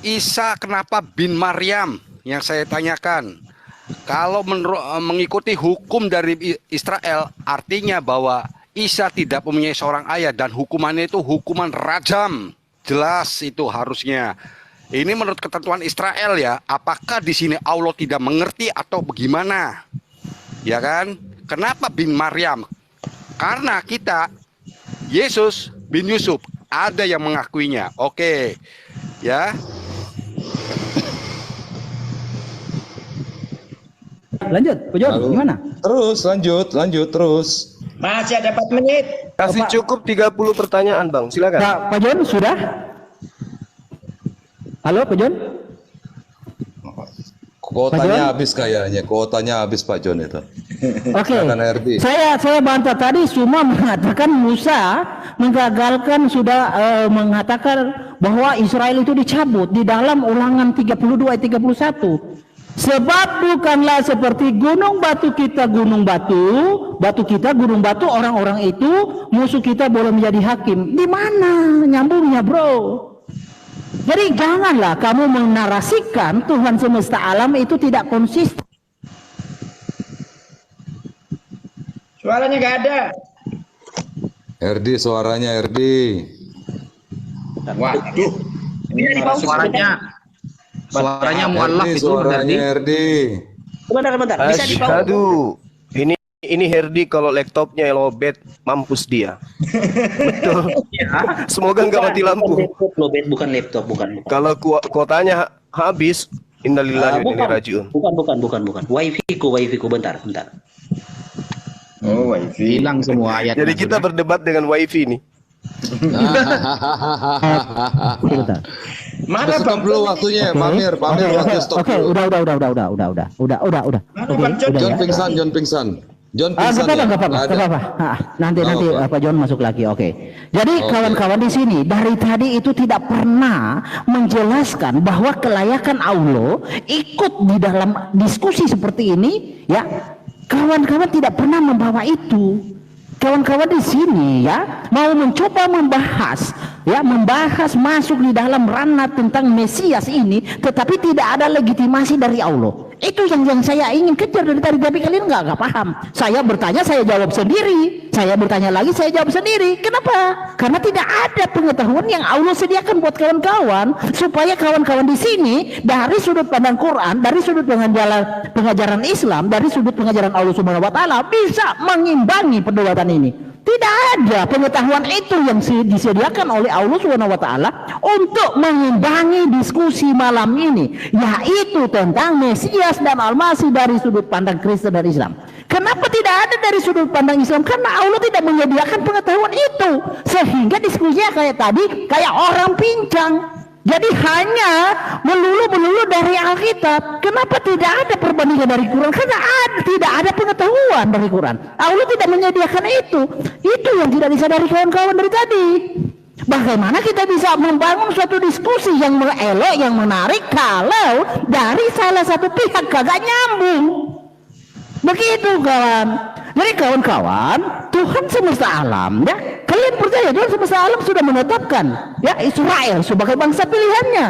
Isa kenapa bin Maryam? Yang saya tanyakan, kalau mengikuti hukum dari Israel, artinya bahwa Isa tidak mempunyai seorang ayah dan hukumannya itu hukuman rajam. Jelas itu harusnya. Ini menurut ketentuan Israel ya. Apakah di sini Allah tidak mengerti atau bagaimana? Ya kan? Kenapa bin Maryam? Karena kita Yesus bin Yusuf ada yang mengakuinya. Oke. Ya. Lanjut, Pak Jon, Lalu, gimana? Terus lanjut terus. Masih ada 4 menit. Kasih cukup 30 pertanyaan, Bang. Silakan. Pak Jon sudah? Halo, Pak Jon? Kuotanya habis kayaknya, kuotanya habis Pak Jon itu. Oke. Silakan, RD. Saya bantah tadi semua mengatakan Musa menggagalkan sudah mengatakan bahwa Israel itu dicabut di dalam Ulangan 32 ayat 31. Sebab bukanlah seperti gunung batu kita gunung batu kita gunung batu, orang-orang itu musuh kita boleh menjadi hakim. Di mana nyambungnya, bro? Jadi janganlah kamu menarasikan Tuhan semesta alam itu tidak konsisten. Suaranya nggak ada. RD, suaranya RD. Waduh. Bisa di pause suaranya mualaf RD, itu suaranya RD. Bentar. Bisa di pause. Aduh. Ini Herdi kalau laptopnya lobet, mampus dia. Betul. Semoga nggak mati lampu. Bukan laptop, bukan. Kalau kuotanya habis, innalillahi wa inna ilaihi raji'un. Bukan. Wifi ku, bentar. Oh, wifi. hilang semua ayat. Jadi kita berdebat dengan wifi nih. Bentar. Mana Stop Bang? dulu waktunya, Pamir waktu stop Oke, dulu. udah. Mana Bang Jon? Udah John pingsan. John Ah, pingsan. nggak ya? apa-apa. Nggak ada. Nanti apa. Pak John masuk lagi. Oke. Jadi Oke. kawan-kawan di sini dari tadi itu tidak pernah menjelaskan bahwa kelayakan Allah ikut di dalam diskusi seperti ini, ya. Kawan-kawan tidak pernah membawa itu. Kawan-kawan di sini ya mau mencoba membahas masuk di dalam ranah tentang Mesias ini, tetapi tidak ada legitimasi dari Allah. Itu yang saya ingin kejar dari tadi, tapi kalian nggak paham. Saya bertanya, saya jawab sendiri. Saya bertanya lagi, saya jawab sendiri. Kenapa? Karena tidak ada pengetahuan yang Allah sediakan buat kawan-kawan supaya kawan-kawan di sini dari sudut pandang Quran, dari sudut pengajaran Islam, dari sudut pengajaran Allah Subhanahu wa taala bisa mengimbangi perdebatan ini. Tidak ada pengetahuan itu yang disediakan oleh Allah Subhanahu wa taala untuk mengimbangi diskusi malam ini, yaitu tentang Mesias dan Al-Masih dari sudut pandang Kristen dan Islam. Kenapa tidak ada dari sudut pandang Islam? Karena Allah tidak menyediakan pengetahuan itu, sehingga diskusinya kayak tadi, kayak orang pincang. Jadi hanya melulu dari Alkitab. Kenapa tidak ada perbandingan dari Quran? Karena tidak ada pengetahuan dari Quran. Allah tidak menyediakan itu. Itu yang tidak disadari kawan-kawan dari tadi. Bagaimana kita bisa membangun suatu diskusi yang elok, yang menarik kalau dari salah satu pihak kagak nyambung. Begitu kawan. Jadi kawan-kawan, Tuhan semesta alam, ya, kalian percaya Tuhan semesta alam sudah menetapkan, ya, Israel sebagai bangsa pilihannya,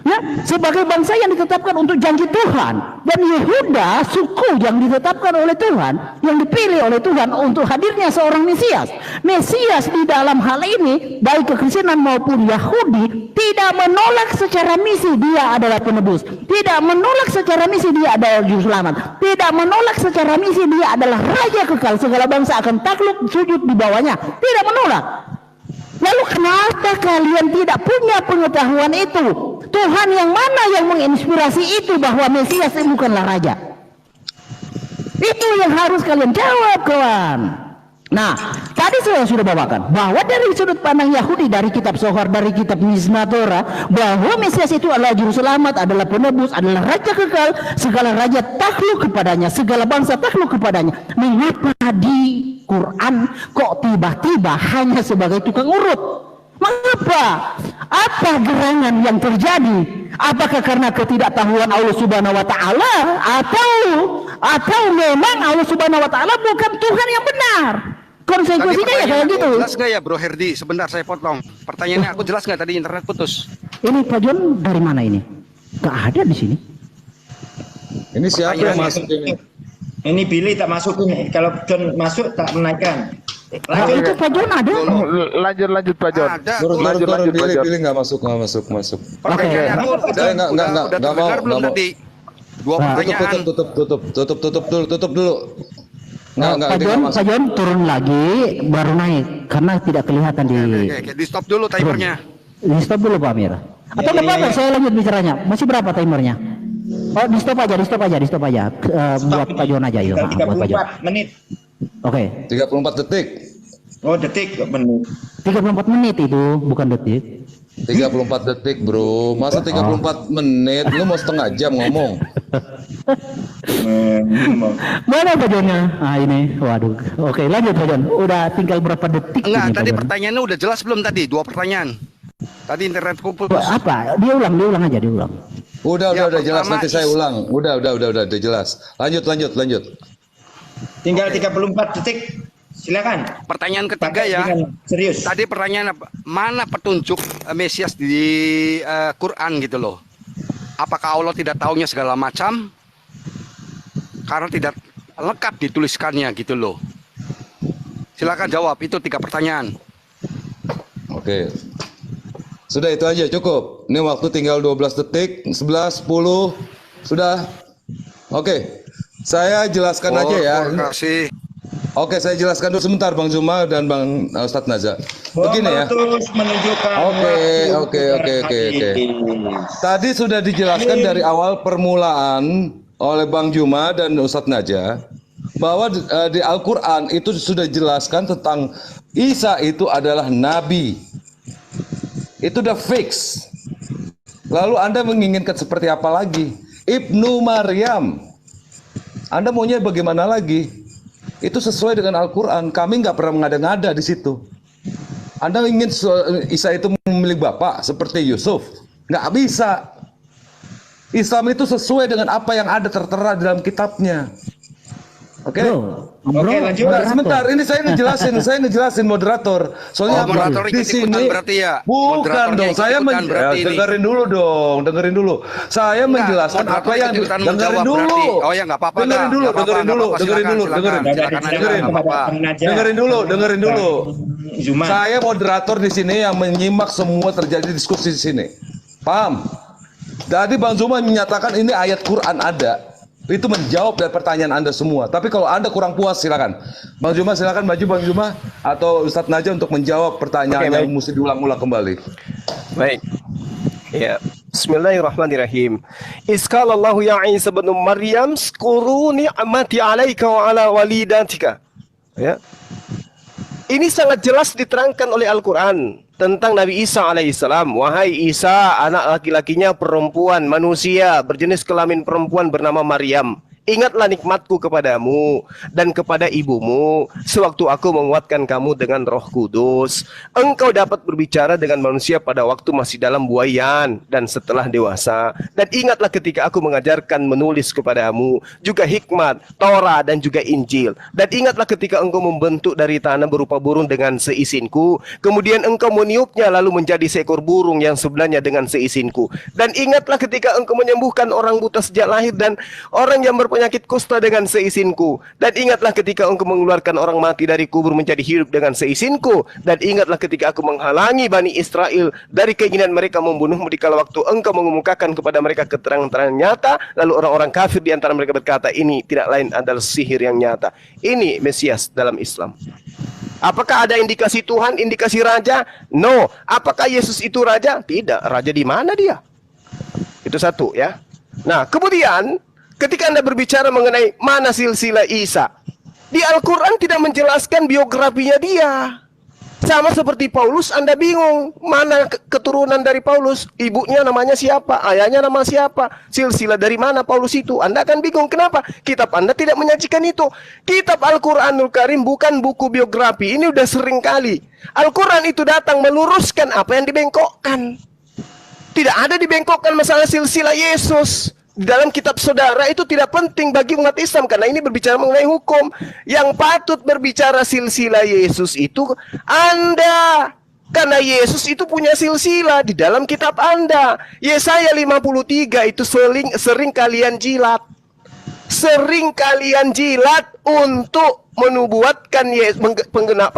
ya, sebagai bangsa yang ditetapkan untuk janji Tuhan, dan Yehuda suku yang ditetapkan oleh Tuhan, yang dipilih oleh Tuhan untuk hadirnya seorang Mesias di dalam hal ini, baik kekristenan maupun Yahudi tidak menolak secara misi dia adalah penebus, tidak menolak secara misi dia adalah juru selamat, tidak menolak secara misi dia adalah raja kekal, segala bangsa akan takluk sujud di bawahnya, tidak menolak. Lalu kenapa kalian tidak punya pengetahuan itu? Tuhan yang mana yang menginspirasi itu bahwa Mesias itu bukanlah raja? Itu yang harus kalian jawab, kawan. Nah, tadi saya sudah bawakan bahwa dari sudut pandang Yahudi, dari kitab Zohar, dari kitab Mishnah Torah, bahwa Mesias itu adalah juru selamat, adalah penebus, adalah raja kekal, segala raja takluk kepadanya, segala bangsa takluk kepadanya. Mengapa di Quran kok tiba-tiba hanya sebagai tukang urut? Mengapa? Apa gerangan yang terjadi? Apakah karena ketidaktahuan Allah Subhanahu wa taala atau memang Allah Subhanahu wa taala bukan Tuhan yang benar? Konsekuensinya ya kayak gitu. Jelas nggak ya Bro Herdi? Sebentar saya potong. Pertanyaannya aku jelas nggak tadi internet putus? Ini Pak John dari mana ini? Gak ada di sini. Ini siapa yang masuk ini? Ini Billy tak masukin. Kalau John masuk tak menaikkan. Itu Pak John ada. Lanjut Pak John. Ada. Turun, Lanjut, pilih, Pak John. pilih nggak masuk. Pertanyaannya Oke. aku Saya nggak udah mau, terdengar belum nggak mau. tadi? Dua Nah, pertanyaan. Tutup dulu. Nggak, Pak ini John, nggak masuk. Pak John turun lagi baru naik karena tidak kelihatan di. Oke, di stop dulu timernya. Di stop dulu Pak Amir. Atau nggak apa-apa, saya lanjut bicaranya. Masih berapa timernya? Oh, di stop aja. Buat Pak John aja yuk. Tinggal Buat Pak John. 34 menit. Oke. 34 detik. Oh, detik menit. 34 menit itu, bukan detik. 34 detik, bro. Masa 34 menit? Lu mau setengah jam ngomong? Mana Pak Johnnya? Ah ini, waduh. Oke, lanjut Pak John. Udah tinggal berapa detik? Enggak, ini, Pak tadi John? pertanyaannya udah jelas belum tadi? Dua pertanyaan. Tadi internetku putus. Apa? Diulang aja. Udah Ya, jelas. pertama Nanti saya ulang. Udah jelas. Lanjut. Tinggal 34 detik. Silakan. Pertanyaan ketiga Pakai ya. dengan serius. Tadi pertanyaan apa? Mana petunjuk Mesias di Quran gitu loh? Apakah Allah tidak tahunya segala macam? Karena tidak lengkap dituliskannya gitu loh. Silakan jawab, itu 3 pertanyaan. Oke. Sudah itu aja cukup. Ini waktu tinggal 12 detik, 11, 10. Sudah. Oke. Saya jelaskan aja ya. Terima kasih. Oke, saya jelaskan dulu sebentar Bang Zuma dan Bang Ustadz Naza. Begini ya. Terus menunjukkan. Oke. Tadi sudah dijelaskan dari awal permulaan oleh Bang Juma dan Ustadz Naja bahwa di Al-Quran itu sudah dijelaskan tentang Isa itu adalah nabi. Itu udah fix. Lalu Anda menginginkan seperti apa lagi? Ibnu Maryam. Anda maunya bagaimana lagi? Itu sesuai dengan Al-Quran. Kami nggak pernah mengada-ngada di situ. Anda ingin Isa itu memilih bapak seperti Yusuf? Nggak bisa. Islam itu sesuai dengan apa yang ada tertera dalam kitabnya. Oke? Oke, lanjut. Sebentar, ini saya ngejelasin moderator. Soalnya moderator di ikut-ikutan sini berarti ya? bukan Moderatornya dong. Saya ikut-ikutan berarti ini. dengerin dulu. Saya menjelaskan moderator apa yang ikut-ikutan dengerin menjawab dulu. berarti. Oh ya, nggak apa-apa dah. Dengerin dulu. Zuma. Saya moderator di sini yang menyimak semua terjadi diskusi di sini. Paham? Tadi Bang Zuma menyatakan ini ayat Quran ada. Itu menjawab dari pertanyaan Anda semua. Tapi kalau Anda kurang puas silakan. Bang Zuma silakan maju Bang Zuma atau Ustadz Naja untuk menjawab pertanyaan yang mesti diulang-ulang kembali. Baik. Ya. Bismillahirrahmanirrahim. Iskalallahu ya Isa bin Maryam skuru ni'mati 'alaika wa 'ala walidatika. Ya. Ini sangat jelas diterangkan oleh Al-Quran tentang Nabi Isa alaihissalam. Wahai Isa, anak laki-lakinya perempuan, manusia, berjenis kelamin perempuan bernama Maryam. Ingatlah nikmatku kepadamu dan kepada ibumu sewaktu aku menguatkan kamu dengan Roh Kudus. Engkau dapat berbicara dengan manusia pada waktu masih dalam buayan dan setelah dewasa. Dan ingatlah ketika aku mengajarkan menulis kepadamu juga hikmat, Torah dan juga Injil. Dan ingatlah ketika engkau membentuk dari tanah berupa burung dengan seizinku. Kemudian engkau meniupnya lalu menjadi seekor burung yang sebenarnya dengan seizinku. Dan ingatlah ketika engkau menyembuhkan orang buta sejak lahir dan orang yang berpenyakit kusta dengan seizinku. Dan ingatlah ketika engkau mengeluarkan orang mati dari kubur menjadi hidup dengan seizinku. Dan ingatlah ketika aku menghalangi Bani Israel dari keinginan mereka membunuhmu di kala waktu engkau mengemukakan kepada mereka keterangan-keterangan nyata. Lalu orang-orang kafir di antara mereka berkata, ini tidak lain adalah sihir yang nyata. Ini Mesias dalam Islam. Apakah ada indikasi Tuhan, indikasi raja? No. Apakah Yesus itu raja? Tidak. Raja di mana dia? Itu satu ya. Nah, kemudian ketika Anda berbicara mengenai mana silsilah Isa, di Al-Quran tidak menjelaskan biografinya dia. Sama seperti Paulus, Anda bingung mana keturunan dari Paulus, ibunya namanya siapa, ayahnya nama siapa, silsilah dari mana Paulus itu. Anda akan bingung. Kenapa? Kitab Anda tidak menyajikan itu. Kitab Al-Quranul Karim bukan buku biografi. Ini udah sering kali Al-Quran itu datang meluruskan apa yang dibengkokkan. Tidak ada dibengkokkan masalah silsilah Yesus. Di dalam kitab saudara itu tidak penting bagi umat Islam karena ini berbicara mengenai hukum. Yang patut berbicara silsilah Yesus itu Anda. Karena Yesus itu punya silsilah di dalam kitab Anda. Yesaya 53 itu sering kalian jilat. sering kalian jilat untuk menubuatkan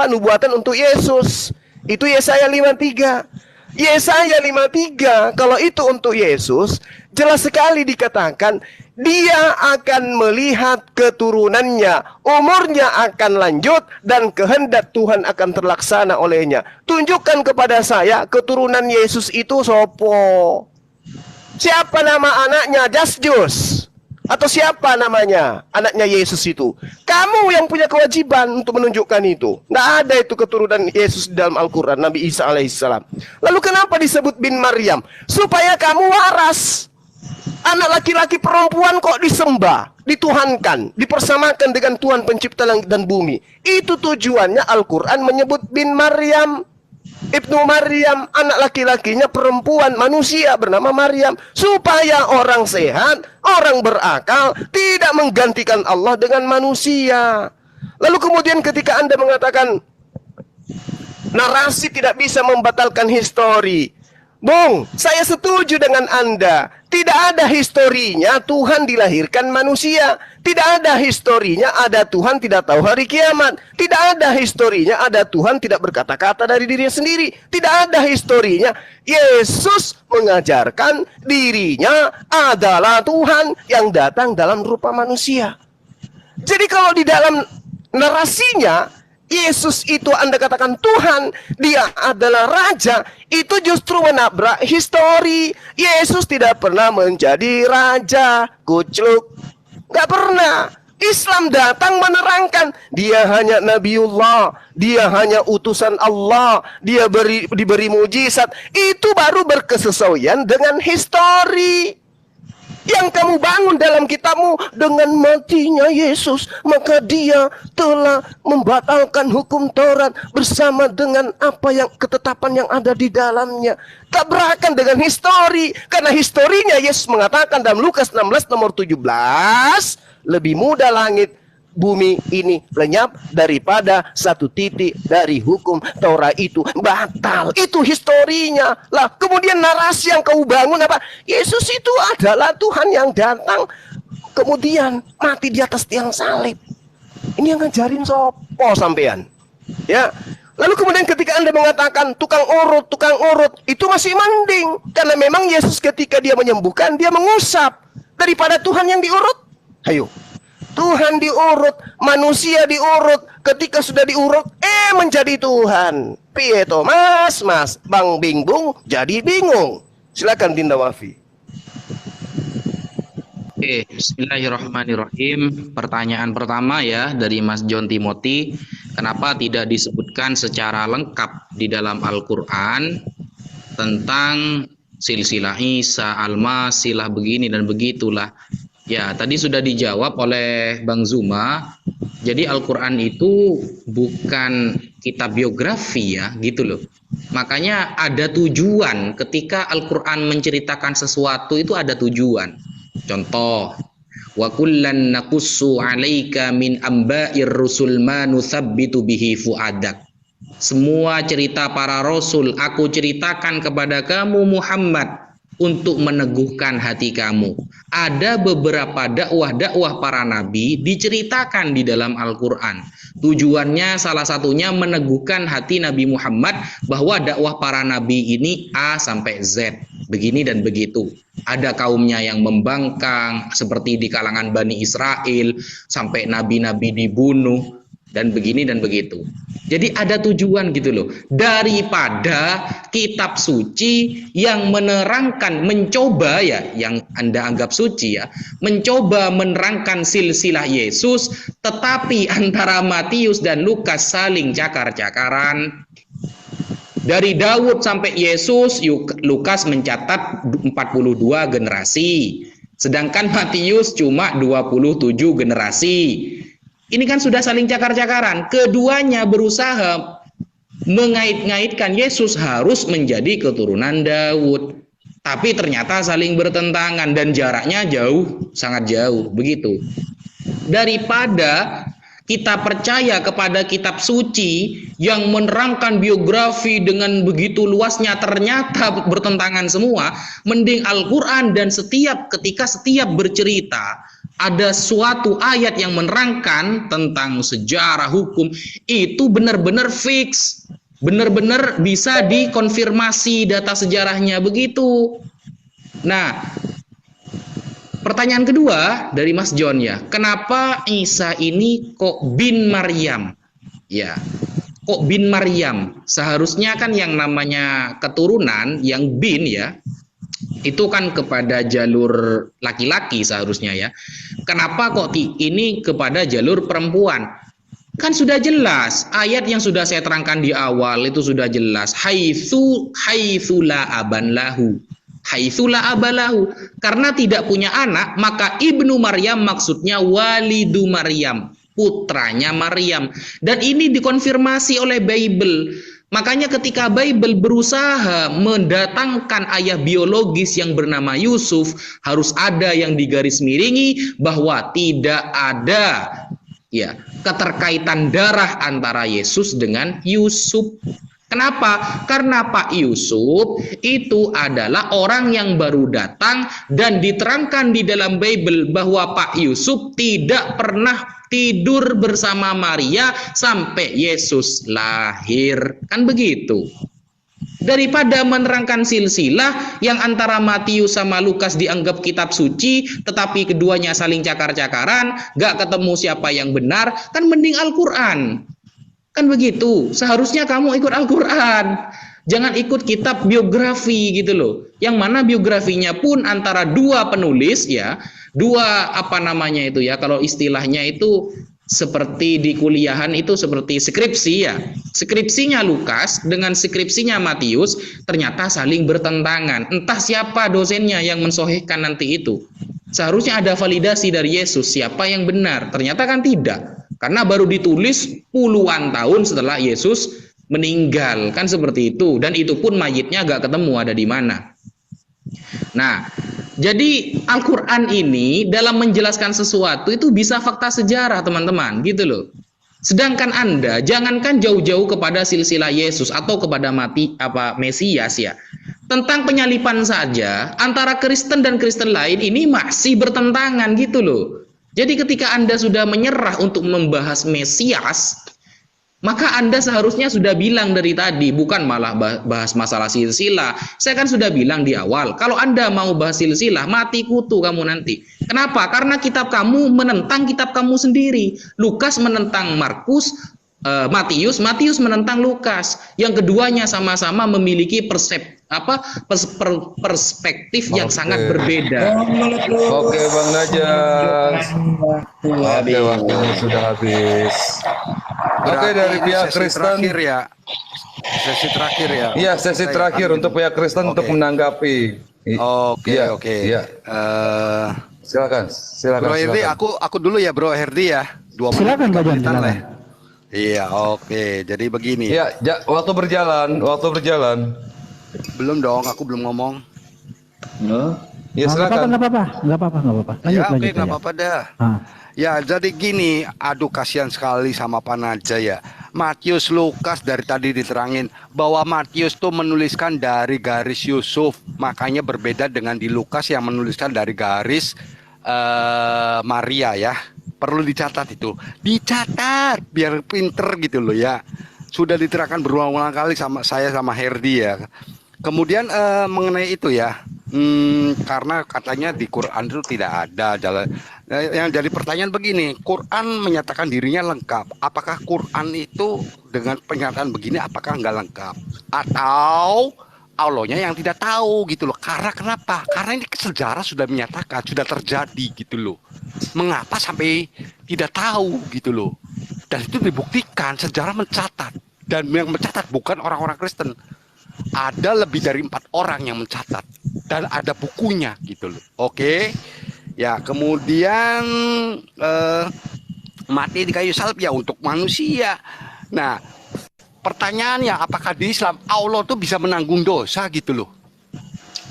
nubuatan untuk Yesus. Itu Yesaya 53. Yesaya 53, kalau itu untuk Yesus, jelas sekali dikatakan dia akan melihat keturunannya, umurnya akan lanjut dan kehendak Tuhan akan terlaksana olehnya. Tunjukkan kepada saya keturunan Yesus itu sopo. Siapa nama anaknya? Jasjus. Atau siapa namanya anaknya Yesus itu? Kamu yang punya kewajiban untuk menunjukkan itu. Nggak ada itu keturunan Yesus di dalam Al-Quran, Nabi Isa alaihissalam. Lalu kenapa disebut bin Maryam? Supaya kamu waras. Anak laki-laki perempuan kok disembah, dituhankan, dipersamakan dengan Tuhan pencipta langit dan bumi. Itu tujuannya Al-Quran menyebut bin Maryam. Ibnu Maryam, anak laki-lakinya perempuan manusia bernama Maryam, supaya orang sehat, orang berakal tidak menggantikan Allah dengan manusia. Lalu kemudian ketika Anda mengatakan narasi tidak bisa membatalkan histori, Bung, saya setuju dengan Anda. Tidak ada historinya Tuhan dilahirkan manusia. Tidak ada historinya ada Tuhan tidak tahu hari kiamat. Tidak ada historinya ada Tuhan tidak berkata-kata dari dirinya sendiri. Tidak ada historinya Yesus mengajarkan dirinya adalah Tuhan yang datang dalam rupa manusia. Jadi kalau di dalam narasinya Yesus itu Anda katakan Tuhan, dia adalah Raja, itu justru menabrak histori. Yesus tidak pernah menjadi Raja, kucluk. Gak pernah. Islam datang menerangkan, dia hanya Nabiullah, dia hanya utusan Allah, dia diberi mujizat. Itu baru berkesesuaian dengan histori. Yang kamu bangun dalam kitabmu, dengan matinya Yesus, maka dia telah membatalkan hukum Taurat bersama dengan apa yang ketetapan yang ada di dalamnya. Tabrakan dengan histori, karena historinya Yesus mengatakan dalam Lukas 16 nomor 17, lebih mudah langit bumi ini lenyap daripada satu titik dari hukum Taurat itu batal. Itu historinya. Lah kemudian narasi yang kau bangun apa? Yesus itu adalah Tuhan yang datang kemudian mati di atas tiang salib. Ini yang ngajarin sopo sampean. Ya. Lalu kemudian ketika Anda mengatakan tukang urut, itu masih mending. Karena memang Yesus ketika dia menyembuhkan, dia mengusap daripada Tuhan yang diurut. Ayo. Tuhan diurut, manusia diurut. Ketika sudah diurut, menjadi Tuhan. Piye to mas, Bang Bingbung jadi bingung. Silakan Dinda Wafi. Oke, bismillahirrahmanirrahim. Pertanyaan pertama ya dari Mas John Timothy, kenapa tidak disebutkan secara lengkap di dalam Al-Quran tentang silsilah Isa, Al-Masilah begini dan begitulah. Ya, tadi sudah dijawab oleh Bang Zuma. Jadi Al-Quran itu bukan kitab biografi ya, gitu loh. Makanya ada tujuan ketika Al-Quran menceritakan sesuatu itu ada tujuan. Contoh, wa kullan naqussu 'alaika min amba'ir rusul ma nuthabbitu bihi fu'adak. Semua cerita para rasul aku ceritakan kepada kamu Muhammad untuk meneguhkan hati kamu. Ada beberapa dakwah-dakwah para nabi diceritakan di dalam Al-Quran. Tujuannya salah satunya meneguhkan hati Nabi Muhammad bahwa dakwah para nabi ini A sampai Z. Begini dan begitu. Ada kaumnya yang membangkang seperti di kalangan Bani Israel sampai nabi-nabi dibunuh dan begini dan begitu. Jadi ada tujuan gitu loh. Daripada kitab suci yang menerangkan, mencoba ya, yang Anda anggap suci ya, mencoba menerangkan silsilah Yesus, tetapi antara Matius dan Lukas saling cakar-cakaran. Dari Daud sampai Yesus, Lukas mencatat 42 generasi. Sedangkan Matius cuma 27 generasi. Ini kan sudah saling cakar-cakaran. Keduanya berusaha mengait-ngaitkan Yesus harus menjadi keturunan Daud. Tapi ternyata saling bertentangan dan jaraknya jauh, sangat jauh. Begitu. Daripada kita percaya kepada kitab suci yang menerangkan biografi dengan begitu luasnya ternyata bertentangan semua, mending Al-Quran dan ketika setiap bercerita ada suatu ayat yang menerangkan tentang sejarah hukum, itu benar-benar fix, benar-benar bisa dikonfirmasi data sejarahnya begitu. Nah, pertanyaan kedua dari Mas John ya, kenapa Isa ini kok bin Maryam? Ya, kok bin Maryam? Seharusnya kan yang namanya keturunan yang bin ya, itu kan kepada jalur laki-laki seharusnya ya. Kenapa kok ini kepada jalur perempuan? Kan sudah jelas, ayat yang sudah saya terangkan di awal itu sudah jelas. Haitsu la aban lahu. Haitsu la abalahu. Karena tidak punya anak, maka ibnu Maryam maksudnya walidu Maryam, putranya Maryam. Dan ini dikonfirmasi oleh Bible. Makanya ketika Bible berusaha mendatangkan ayah biologis yang bernama Yusuf, harus ada yang digarismiringi bahwa tidak ada ya keterkaitan darah antara Yesus dengan Yusuf. Kenapa? Karena Pak Yusuf itu adalah orang yang baru datang dan diterangkan di dalam Bible bahwa Pak Yusuf tidak pernah tidur bersama Maria sampai Yesus lahir. Kan begitu. Daripada menerangkan silsilah yang antara Matius sama Lukas dianggap kitab suci, tetapi keduanya saling cakar-cakaran, gak ketemu siapa yang benar, kan mending Al-Quran. Kan begitu, seharusnya kamu ikut Al-Quran. Jangan ikut kitab biografi gitu loh. Yang mana biografinya pun antara dua penulis ya, dua apa namanya itu ya, kalau istilahnya itu seperti di kuliahan itu seperti skripsi ya. Skripsinya Lukas dengan skripsinya Matius ternyata saling bertentangan. Entah siapa dosennya yang mensohihkan nanti itu. Seharusnya ada validasi dari Yesus, siapa yang benar. Ternyata kan tidak. Karena baru ditulis puluhan tahun setelah Yesus meninggal, kan seperti itu. Dan itu pun mayitnya gak ketemu ada di mana. Nah, jadi Al-Quran ini dalam menjelaskan sesuatu itu bisa fakta sejarah teman-teman, gitu loh. Sedangkan Anda jangankan jauh-jauh kepada silsilah Yesus atau kepada Mesias ya. Tentang penyalipan saja antara Kristen dan Kristen lain ini masih bertentangan gitu loh. Jadi ketika Anda sudah menyerah untuk membahas Mesias, maka Anda seharusnya sudah bilang dari tadi, bukan malah bahas masalah silsilah. Saya kan sudah bilang di awal, kalau Anda mau bahas silsilah, mati kutu kamu nanti. Kenapa? Karena kitab kamu menentang kitab kamu sendiri. Lukas menentang Markus, Matius menentang Lukas. Yang keduanya sama-sama memiliki perspektif yang sangat berbeda. Oke Bang Najas. Oke, waktunya sudah habis. Oke, dari pihak Kristen terakhir ya. Sesi terakhir ya. Iya, sesi terakhir untuk pihak Kristen untuk menanggapi. Oke. Iya. Silakan. Bro Herdi, aku dulu ya Bro Herdi ya. 2 menit. Silakan Pak John. Lah. Iya, oke. Jadi begini. Iya, waktu berjalan. Belum dong, aku belum ngomong. Ya silakan. Nggak apa-apa. Ya, oke, nggak apa-apa dah. Ya, jadi gini, aduh kasihan sekali sama Pak Naja ya. Matius, Lukas dari tadi diterangin bahwa Matius tuh menuliskan dari garis Yusuf, makanya berbeda dengan di Lukas yang menuliskan dari garis Maria ya. Perlu dicatat itu, dicatat biar pinter gitu loh ya. Sudah diterangkan berulang-ulang kali sama saya sama Herdi ya. Kemudian mengenai itu ya, karena katanya di Quran itu tidak ada jalan. Yang jadi pertanyaan begini, Quran menyatakan dirinya lengkap. Apakah Quran itu dengan pernyataan begini apakah nggak lengkap? Atau Allahnya yang tidak tahu gitu loh. Karena kenapa? Karena ini sejarah sudah menyatakan, sudah terjadi gitu loh. Mengapa sampai tidak tahu gitu loh? Dan itu dibuktikan, sejarah mencatat. Dan yang mencatat bukan orang-orang Kristen. Ada lebih dari 4 orang yang mencatat. Dan ada bukunya gitu loh. Oke. Ya, kemudian mati di kayu salib ya untuk manusia. Nah, pertanyaannya apakah di Islam Allah tuh bisa menanggung dosa gitu loh?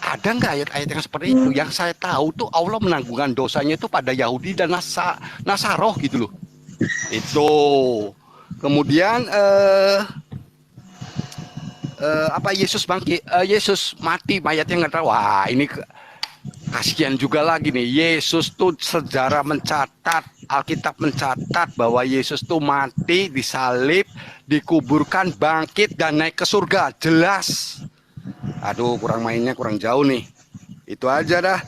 Ada nggak ayat-ayat yang seperti itu? Yang saya tahu tuh Allah menanggungkan dosanya itu pada Yahudi dan Nasaroh gitu loh. Itu. Kemudian Yesus bangkit, Yesus mati mayatnya nggak tahu. Wah, ini kasihan juga lagi nih, Yesus tuh sejarah mencatat, Alkitab mencatat bahwa Yesus tuh mati, disalib, dikuburkan, bangkit, dan naik ke surga. Jelas. Aduh, kurang mainnya kurang jauh nih. Itu aja dah.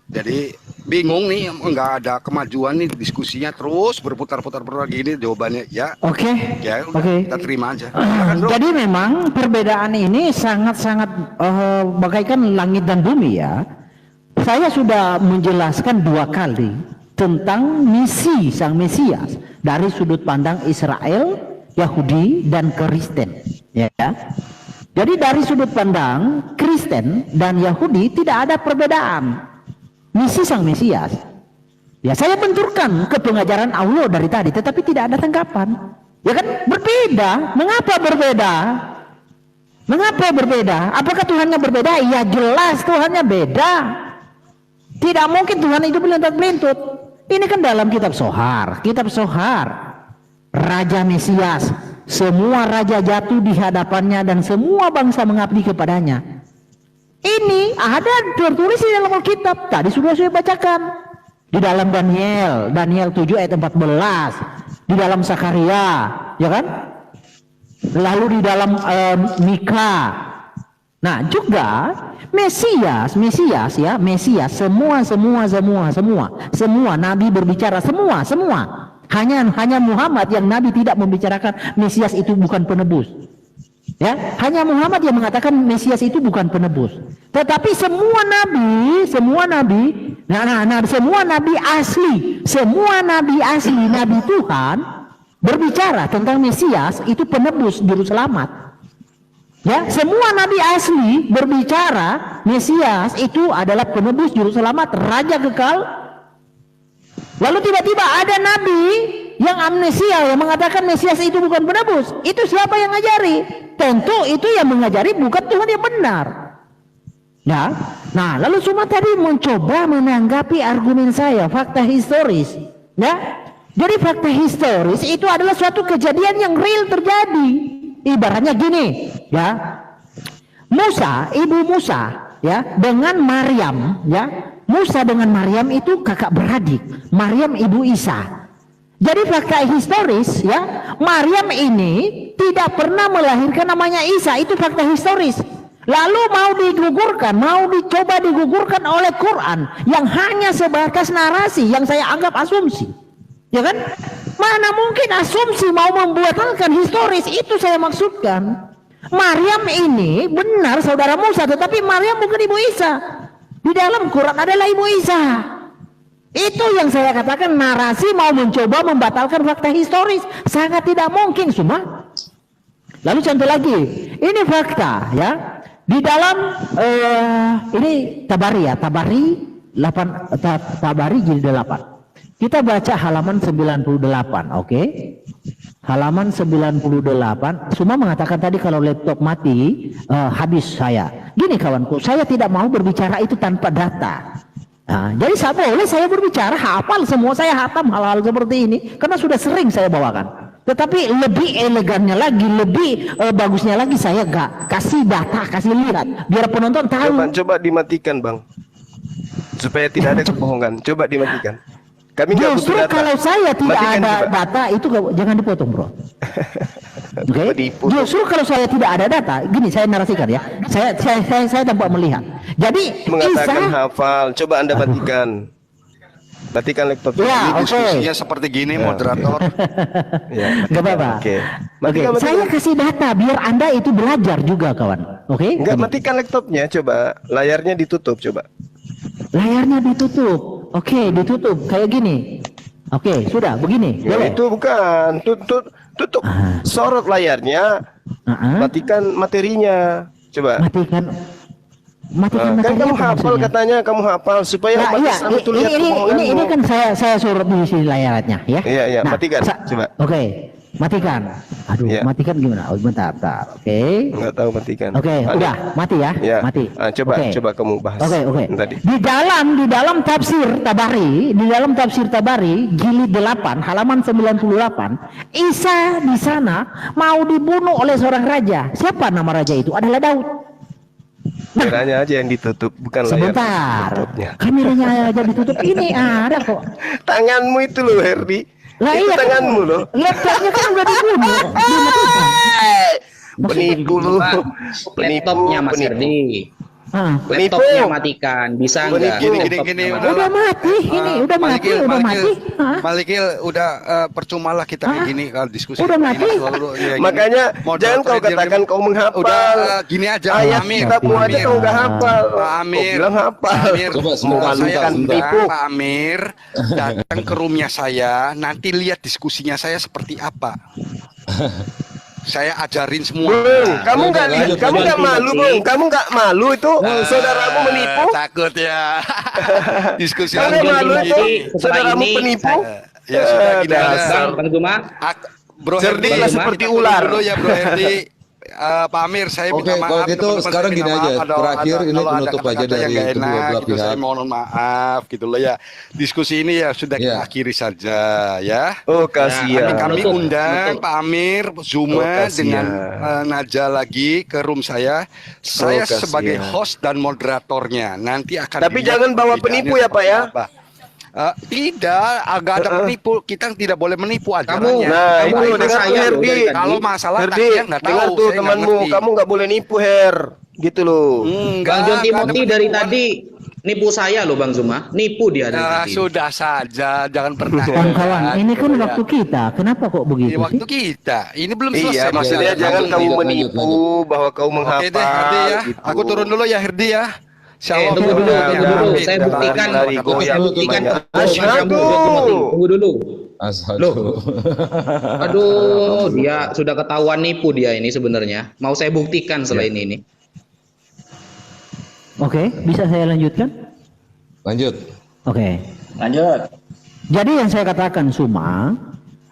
Jadi bingung nih, nggak ada kemajuan nih, diskusinya terus berputar-putar gini jawabannya. Ya, Oke. ya udah, Oke. kita terima aja. Silakan, Bro. Jadi memang perbedaan ini sangat-sangat bagaikan langit dan bumi ya. Saya sudah menjelaskan 2 kali tentang misi Sang Mesias dari sudut pandang Israel, Yahudi, dan Kristen. Ya. Jadi dari sudut pandang Kristen dan Yahudi tidak ada perbedaan misi Sang Mesias. Ya, saya benturkan ke pengajaran Allah dari tadi, tetapi tidak ada tanggapan. Ya kan, berbeda. Mengapa berbeda? Mengapa berbeda? Apakah Tuhannya berbeda? Ya jelas Tuhannya beda. Tidak mungkin Tuhan itu belintut-belintut. Ini kan dalam kitab Sohar. Kitab Sohar, Raja Mesias, semua raja jatuh di hadapannya dan semua bangsa mengabdi kepadanya. Ini ada tertulis di dalam Alkitab. Tadi sudah saya bacakan. Di dalam Daniel 7 ayat 14. Di dalam Sakaria, ya kan? Lalu di dalam Mika. Nah, juga Mesias ya, semua nabi berbicara, semua. Hanya Muhammad yang nabi tidak membicarakan Mesias itu bukan penebus. Ya, hanya Muhammad yang mengatakan Mesias itu bukan penebus. Tetapi semua nabi, semua nabi asli, nabi Tuhan berbicara tentang Mesias itu penebus juru selamat. Ya, semua nabi asli berbicara Mesias itu adalah penebus juru selamat, raja kekal. Lalu tiba-tiba ada nabi yang amnesia yang mengatakan Mesias itu bukan penebus. Itu siapa yang ngajari? Tentu itu yang mengajari bukan Tuhan yang benar. Ya. Nah, lalu semua tadi mencoba menanggapi argumen saya, fakta historis. Ya. Jadi fakta historis itu adalah suatu kejadian yang real terjadi. Ibaratnya gini, ya. Ibu Musa, ya, dengan Maryam, ya. Musa dengan Maryam itu kakak beradik. Maryam ibu Isa. Jadi fakta historis, ya, Maryam ini tidak pernah melahirkan namanya Isa, itu fakta historis. Lalu mau dicoba digugurkan oleh Quran yang hanya sebatas narasi yang saya anggap asumsi. Ya kan? Mana mungkin asumsi mau membuatkan historis, itu saya maksudkan. Maryam ini benar saudara Musa, tetapi Maryam bukan ibu Isa. Di dalam Quran adalah ibu Isa. Itu yang saya katakan, narasi mau mencoba membatalkan fakta historis sangat tidak mungkin semua. Lalu contoh lagi, ini fakta ya. Di dalam ini Tabari ya, Tabari jilid 8. Kita baca halaman 98, oke? Halaman 98. Semua mengatakan tadi kalau laptop mati habis saya. Gini kawanku, saya tidak mau berbicara itu tanpa data. Nah, jadi saya berbicara hafal semua, saya hatam hal-hal seperti ini karena sudah sering saya bawakan. Tetapi lebih elegannya lagi, lebih bagusnya lagi saya gak kasih data, kasih lihat biar penonton tahu. Coba dimatikan bang, supaya tidak ada kebohongan. Coba dimatikan. Kami nggak butuh data. Kalau saya tidak matikan ada coba. data itu jangan dipotong bro. Oke. Justru kalau saya tidak ada data, gini saya narasikan ya. Saya tanpa melihat. Jadi Mengatakan Isa, hafal. Coba Anda matikan. Matikan laptop. Ya, Ini oke. diskusinya seperti gini, moderator. Ya. Nggak apa-apa. Oke. Oke, Matikan. saya kasih data biar Anda itu belajar juga kawan. Oke? Enggak, Gini. matikan laptopnya. Coba layarnya ditutup. Coba. Layarnya ditutup. Oke, ditutup kayak gini. Oke, sudah begini. Ya, Boleh? itu bukan. Tutup. Sorot layarnya. Matikan materinya. Coba. Matikan Kan materinya kamu apa hafal maksudnya? katanya, kamu hafal supaya Nah, umat iya, Islam itu lihat ini kebohonganmu. kan saya sorot di sini layarnya ya. Iya, matikan, coba. Oke, matikan. Aduh, Iya. matikan gimana? Oh, bentar. Oke. Enggak tahu matikan. Oke, Ada. udah mati ya. Ya. Mati. Coba kamu bahas. Oke. Tadi. Di dalam tafsir Tabari, jilid 8 halaman 98, Isa di sana mau dibunuh oleh seorang raja. Siapa nama raja itu? Adalah Daud. Kameranya aja yang ditutup, bukan layar Sebentar, laptopnya. kameranya aja ditutup. Ini ada kok. Tanganmu itu loh, Herdi. Lah Itu iya, tanganmu loh. laptopnya kan udah dibunuh. Dimatikan. Penipu lu. Laptopnya Mas Herdi. Ah, Penipu. Laptopnya matikan, bisa nggak? Penipu. Gini, udah mati, ini udah mati, udah mati. Hah? Malikil, udah percumalah kita kayak gini kalau diskusi. Udah Ini mati? selalu, ya, gini. Makanya Moderator jangan kau dia katakan kau menghafal. Udah gini aja, Ayat Amir. kitabmu aja kau nggak hafal. Pak Kau Amir, bilang hafal. Amir, Coba, sebentar, saya sebentar, undang sebentar. Pak Amir datang ke roomnya saya, nanti lihat diskusinya saya seperti apa. Saya ajarin semua. Bung, kamu Udah, nggak lanjut, kamu nggak lanjut. malu, Bung? Kamu nggak malu itu saudaramu menipu? Takut ya. Diskusi Kamu nggak malu itu Nanti setelah saudaramu ini, penipu? Ya sudah gini aja. Bang Zuma, Bro Cerdik Herdi, lah kita seperti tunggu ular. dulu ya Bro Herdi. Pak Amir, saya Oke, minta maaf. kalau gitu teman-teman, sekarang saya gini minta aja. maaf. Terakhir ini kalau ada penutup aja kata-kata yang dari nggak kedua enak, belah gitu, saya pihak. mohon maaf gitu loh ya. Diskusi ini ya sudah kita Ya. akhiri saja ya. Oh, Ya, kasihan. Kami Menutup, undang menutup. Pak Amir, Zuma Oh, kasihan. dengan Naja lagi ke room saya. Saya kasihan. sebagai host dan moderatornya nanti akan. Tapi dilihat jangan bawa perbedaannya penipu ya, Pak, ya? seperti apa. Tidak, agak ada penipu. Kita tidak boleh menipu kamu, ajarannya. Nah, kamu itu ikut dengar saya tuh, loh Herdi. dari tadi. Kalau masalah Herdi, takdir nggak tahu. dengar tuh saya nggak temanmu, ngerti. kamu nggak boleh nipu, Her. Gitu loh. Bang John nggak ada Timothy dari penipuan. tadi nipu saya loh Bang Zuma, nipu dia dari Nah, tadi. sudah saja, jangan pernah. Kawan-kawan, ini kan Ya. waktu kita. Kenapa kok Ini begitu waktu sih? kita. Ini belum selesai. Iya, maksudnya Mas. jangan lanjut, kamu lanjut, menipu bahwa kau Oke deh, Herdi menghafal. ya. gitu. Aku turun dulu ya, Herdi ya. Shalom. Tunggu dulu, Ya, tunggu dulu. amin. Saya buktikan, Lari, goyang, saya buktikan banyak. kebohongan kamu, Asyhadu. John Timothy. Tunggu dulu. Asyhadu. Aduh, dia sudah ketahuan nipu dia ini sebenarnya. Mau saya buktikan selain ini. Oke, bisa saya lanjutkan? Lanjut. Oke. Lanjut. Jadi yang saya katakan Suma,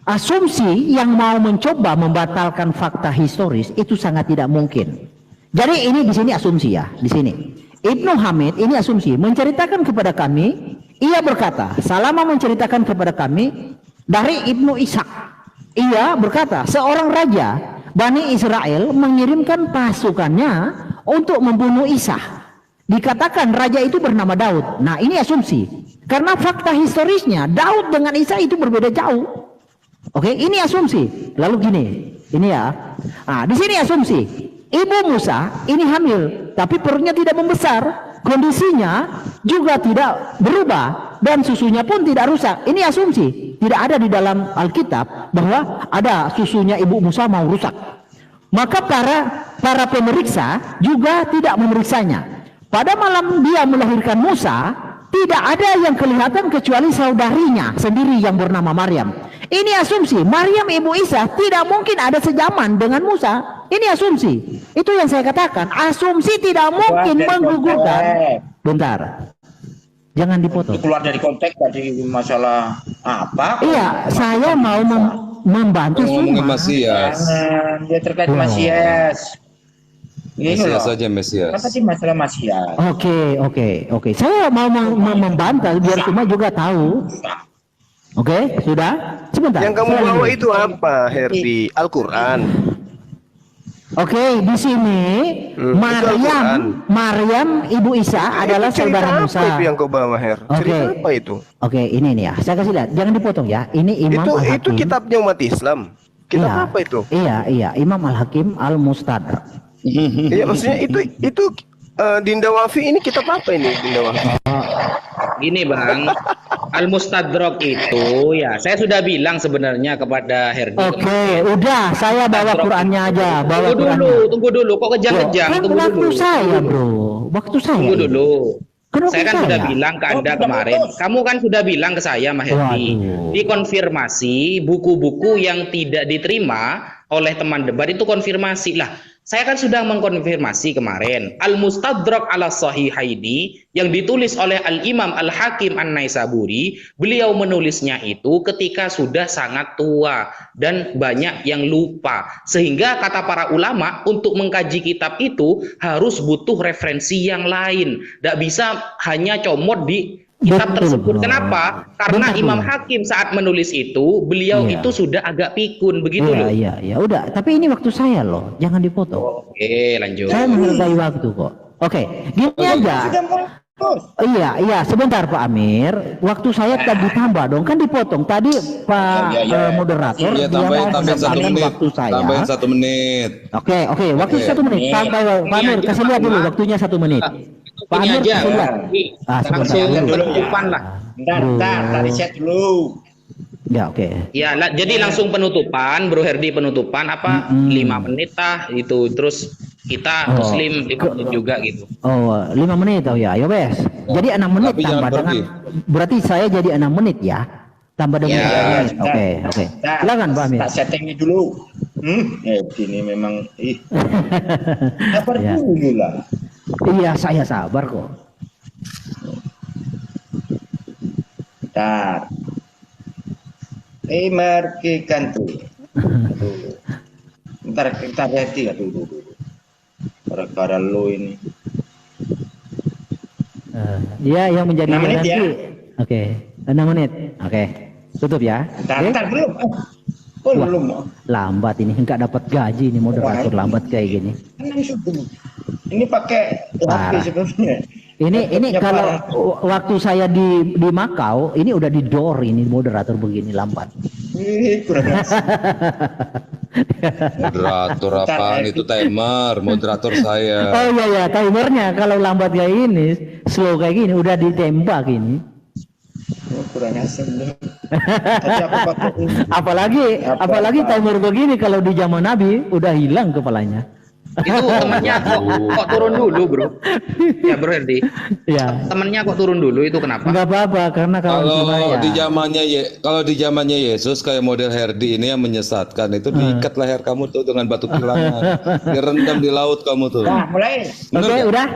asumsi yang mau mencoba membatalkan fakta historis itu sangat tidak mungkin. Jadi ini di sini asumsi ya, di sini. Ibnu Hamid ini asumsi menceritakan kepada kami, ia berkata, Salama menceritakan kepada kami dari Ibnu Ishaq. Ia berkata, seorang raja Bani Israel mengirimkan pasukannya untuk membunuh Isa. Dikatakan raja itu bernama Daud. Nah, ini asumsi. Karena fakta historisnya Daud dengan Isa itu berbeda jauh. Oke, ini asumsi. Lalu gini, ini ya. Nah, di sini asumsi. Ibu Musa ini hamil, tapi perutnya tidak membesar. Kondisinya juga tidak berubah dan susunya pun tidak rusak. Ini asumsi. Tidak ada di dalam Alkitab bahwa ada susunya Ibu Musa mau rusak. Maka para pemeriksa juga tidak memeriksanya. Pada malam dia melahirkan Musa, tidak ada yang kelihatan kecuali saudarinya sendiri yang bernama Maryam. Ini asumsi, Maryam ibu Isa tidak mungkin ada sejaman dengan Musa. Ini asumsi. Itu yang saya katakan, asumsi tidak mungkin dari menggugurkan. konteks. Bentar. Jangan dipotong. Itu keluar dari konteks tadi masalah apa? Iya, saya mau membantu Ngomongin semua. Masias. Jangan, dia terkait Oh. Masias. Ini loh. Mesias saja Mesias. Kan tadi masalah Masias. Oke. Saya mau membantah biar semua juga tahu. Oke, sudah? Sebentar. Yang kamu saya bawa lanjut. itu apa, Herdi? Al-Quran. Oke, di sini Maryam ibu Isa adalah Itu cerita saudara apa Musa. itu yang kau bawa, Her? Oke. Cerita apa itu? Oke, ini nih ya. Saya kasih lihat. Jangan dipotong ya. Ini Imam Itu Al-Hakim. kitabnya umat Islam. Kitab Iya. apa itu? Iya. Imam Al-Hakim Al-Mustadrak. Iya, maksudnya itu Dinda Wafi ini kitab apa ini, Dinda Wafi? Gini Bang, Al-Mustadrak itu ya saya sudah bilang sebenarnya kepada Herdi. Oke, udah. Saya bawa Qurannya aja. Bawa Qurannya. Tunggu dulu, kok kejang-kejang, Kan tunggu waktu dulu. saya, bro. Waktu saya. Tunggu dulu. Kenapa Saya kan saya? sudah bilang ke Anda kemarin. Kamu kan sudah bilang ke saya, Mas Herdi, Waduh. dikonfirmasi buku-buku yang tidak diterima oleh teman debat itu konfirmasi. Lah, saya kan sudah mengkonfirmasi kemarin Al-Mustadrak ala Sahihaini yang ditulis oleh Al-Imam Al-Hakim An-Naisaburi. Beliau menulisnya itu ketika sudah sangat tua dan banyak yang lupa, sehingga kata para ulama untuk mengkaji kitab itu harus butuh referensi yang lain. Tidak bisa hanya comot di kitab Betul, tersebut. bro. Kenapa? Karena Betul. Imam Hakim saat menulis itu beliau Iya. itu sudah agak pikun begitu loh. Iya. Udah. Tapi ini waktu saya loh. Jangan dipotong. Oke, lanjut. Saya menghargai waktu kok. Oke, gini aja. Sudah mulus. Iya, sebentar Pak Amir. Waktu saya tadi ditambah dong, kan dipotong. Tadi Pak moderator Iya, dia mau tambahin 1 menambahkan menit. waktu saya. Tambahin 1 menit. Oke, waktu 1 menit. Sampai Pak Amir kasih lihat dulu waktunya 1 menit. Pak Ini Amir aja. kasih lihat. Sebentar Langsung dulu. penutupan lah. Bentar, tadi saya dulu. Ya, oke. Ya, jadi langsung penutupan, Bro Herdi penutupan apa 5 menit lah itu, terus kita Muslim 5 menit juga gitu. Oh, 5 menit ya. Ayo Bes. Jadi 6 menit Tapi tambah jangan dengan berarti saya jadi 6 menit ya. Tambah dengan Ya, 6 menit. Oke. Bentar, Silakan Pak Amir. Tak settingnya dulu. Ini memang sabar Ya. dulu lah. Iya, saya sabar kok. Bentar. Markikan tuh. Bentar, kita hati ya dulu. Gara-gara lo ini. Iya, yang menjadi 6 menit garansi. ya? Oke, 6 menit. Oke. Tutup ya. Bentar, belum. Wah, Belum. lambat ini, enggak dapat gaji ini moderator lambat kayak gini. Ini pakai Parah. HP sebelumnya. Ini Laptopnya kalau parah. waktu saya di Makau, ini udah di door ini moderator begini lambat. Kurang ajar. Moderator apaan itu timer, moderator saya. Oh iya, timernya kalau lambat kayak ini, slow kayak gini, udah ditembak ini. Kurang asem deh. Tadi aku pakai ini. apalagi timer begini kalau di zaman Nabi udah hilang kepalanya. Itu temennya kok turun dulu, Bro. Ya, Bro Herdi. Ya. Temennya kok turun dulu itu kenapa? Enggak apa-apa karena Kalau saya. di zamannya Yesus kayak model Herdi ini yang menyesatkan itu diikat leher kamu tuh dengan batu kilangan, direndam di laut kamu tuh. Nah, mulai. Oke, udah.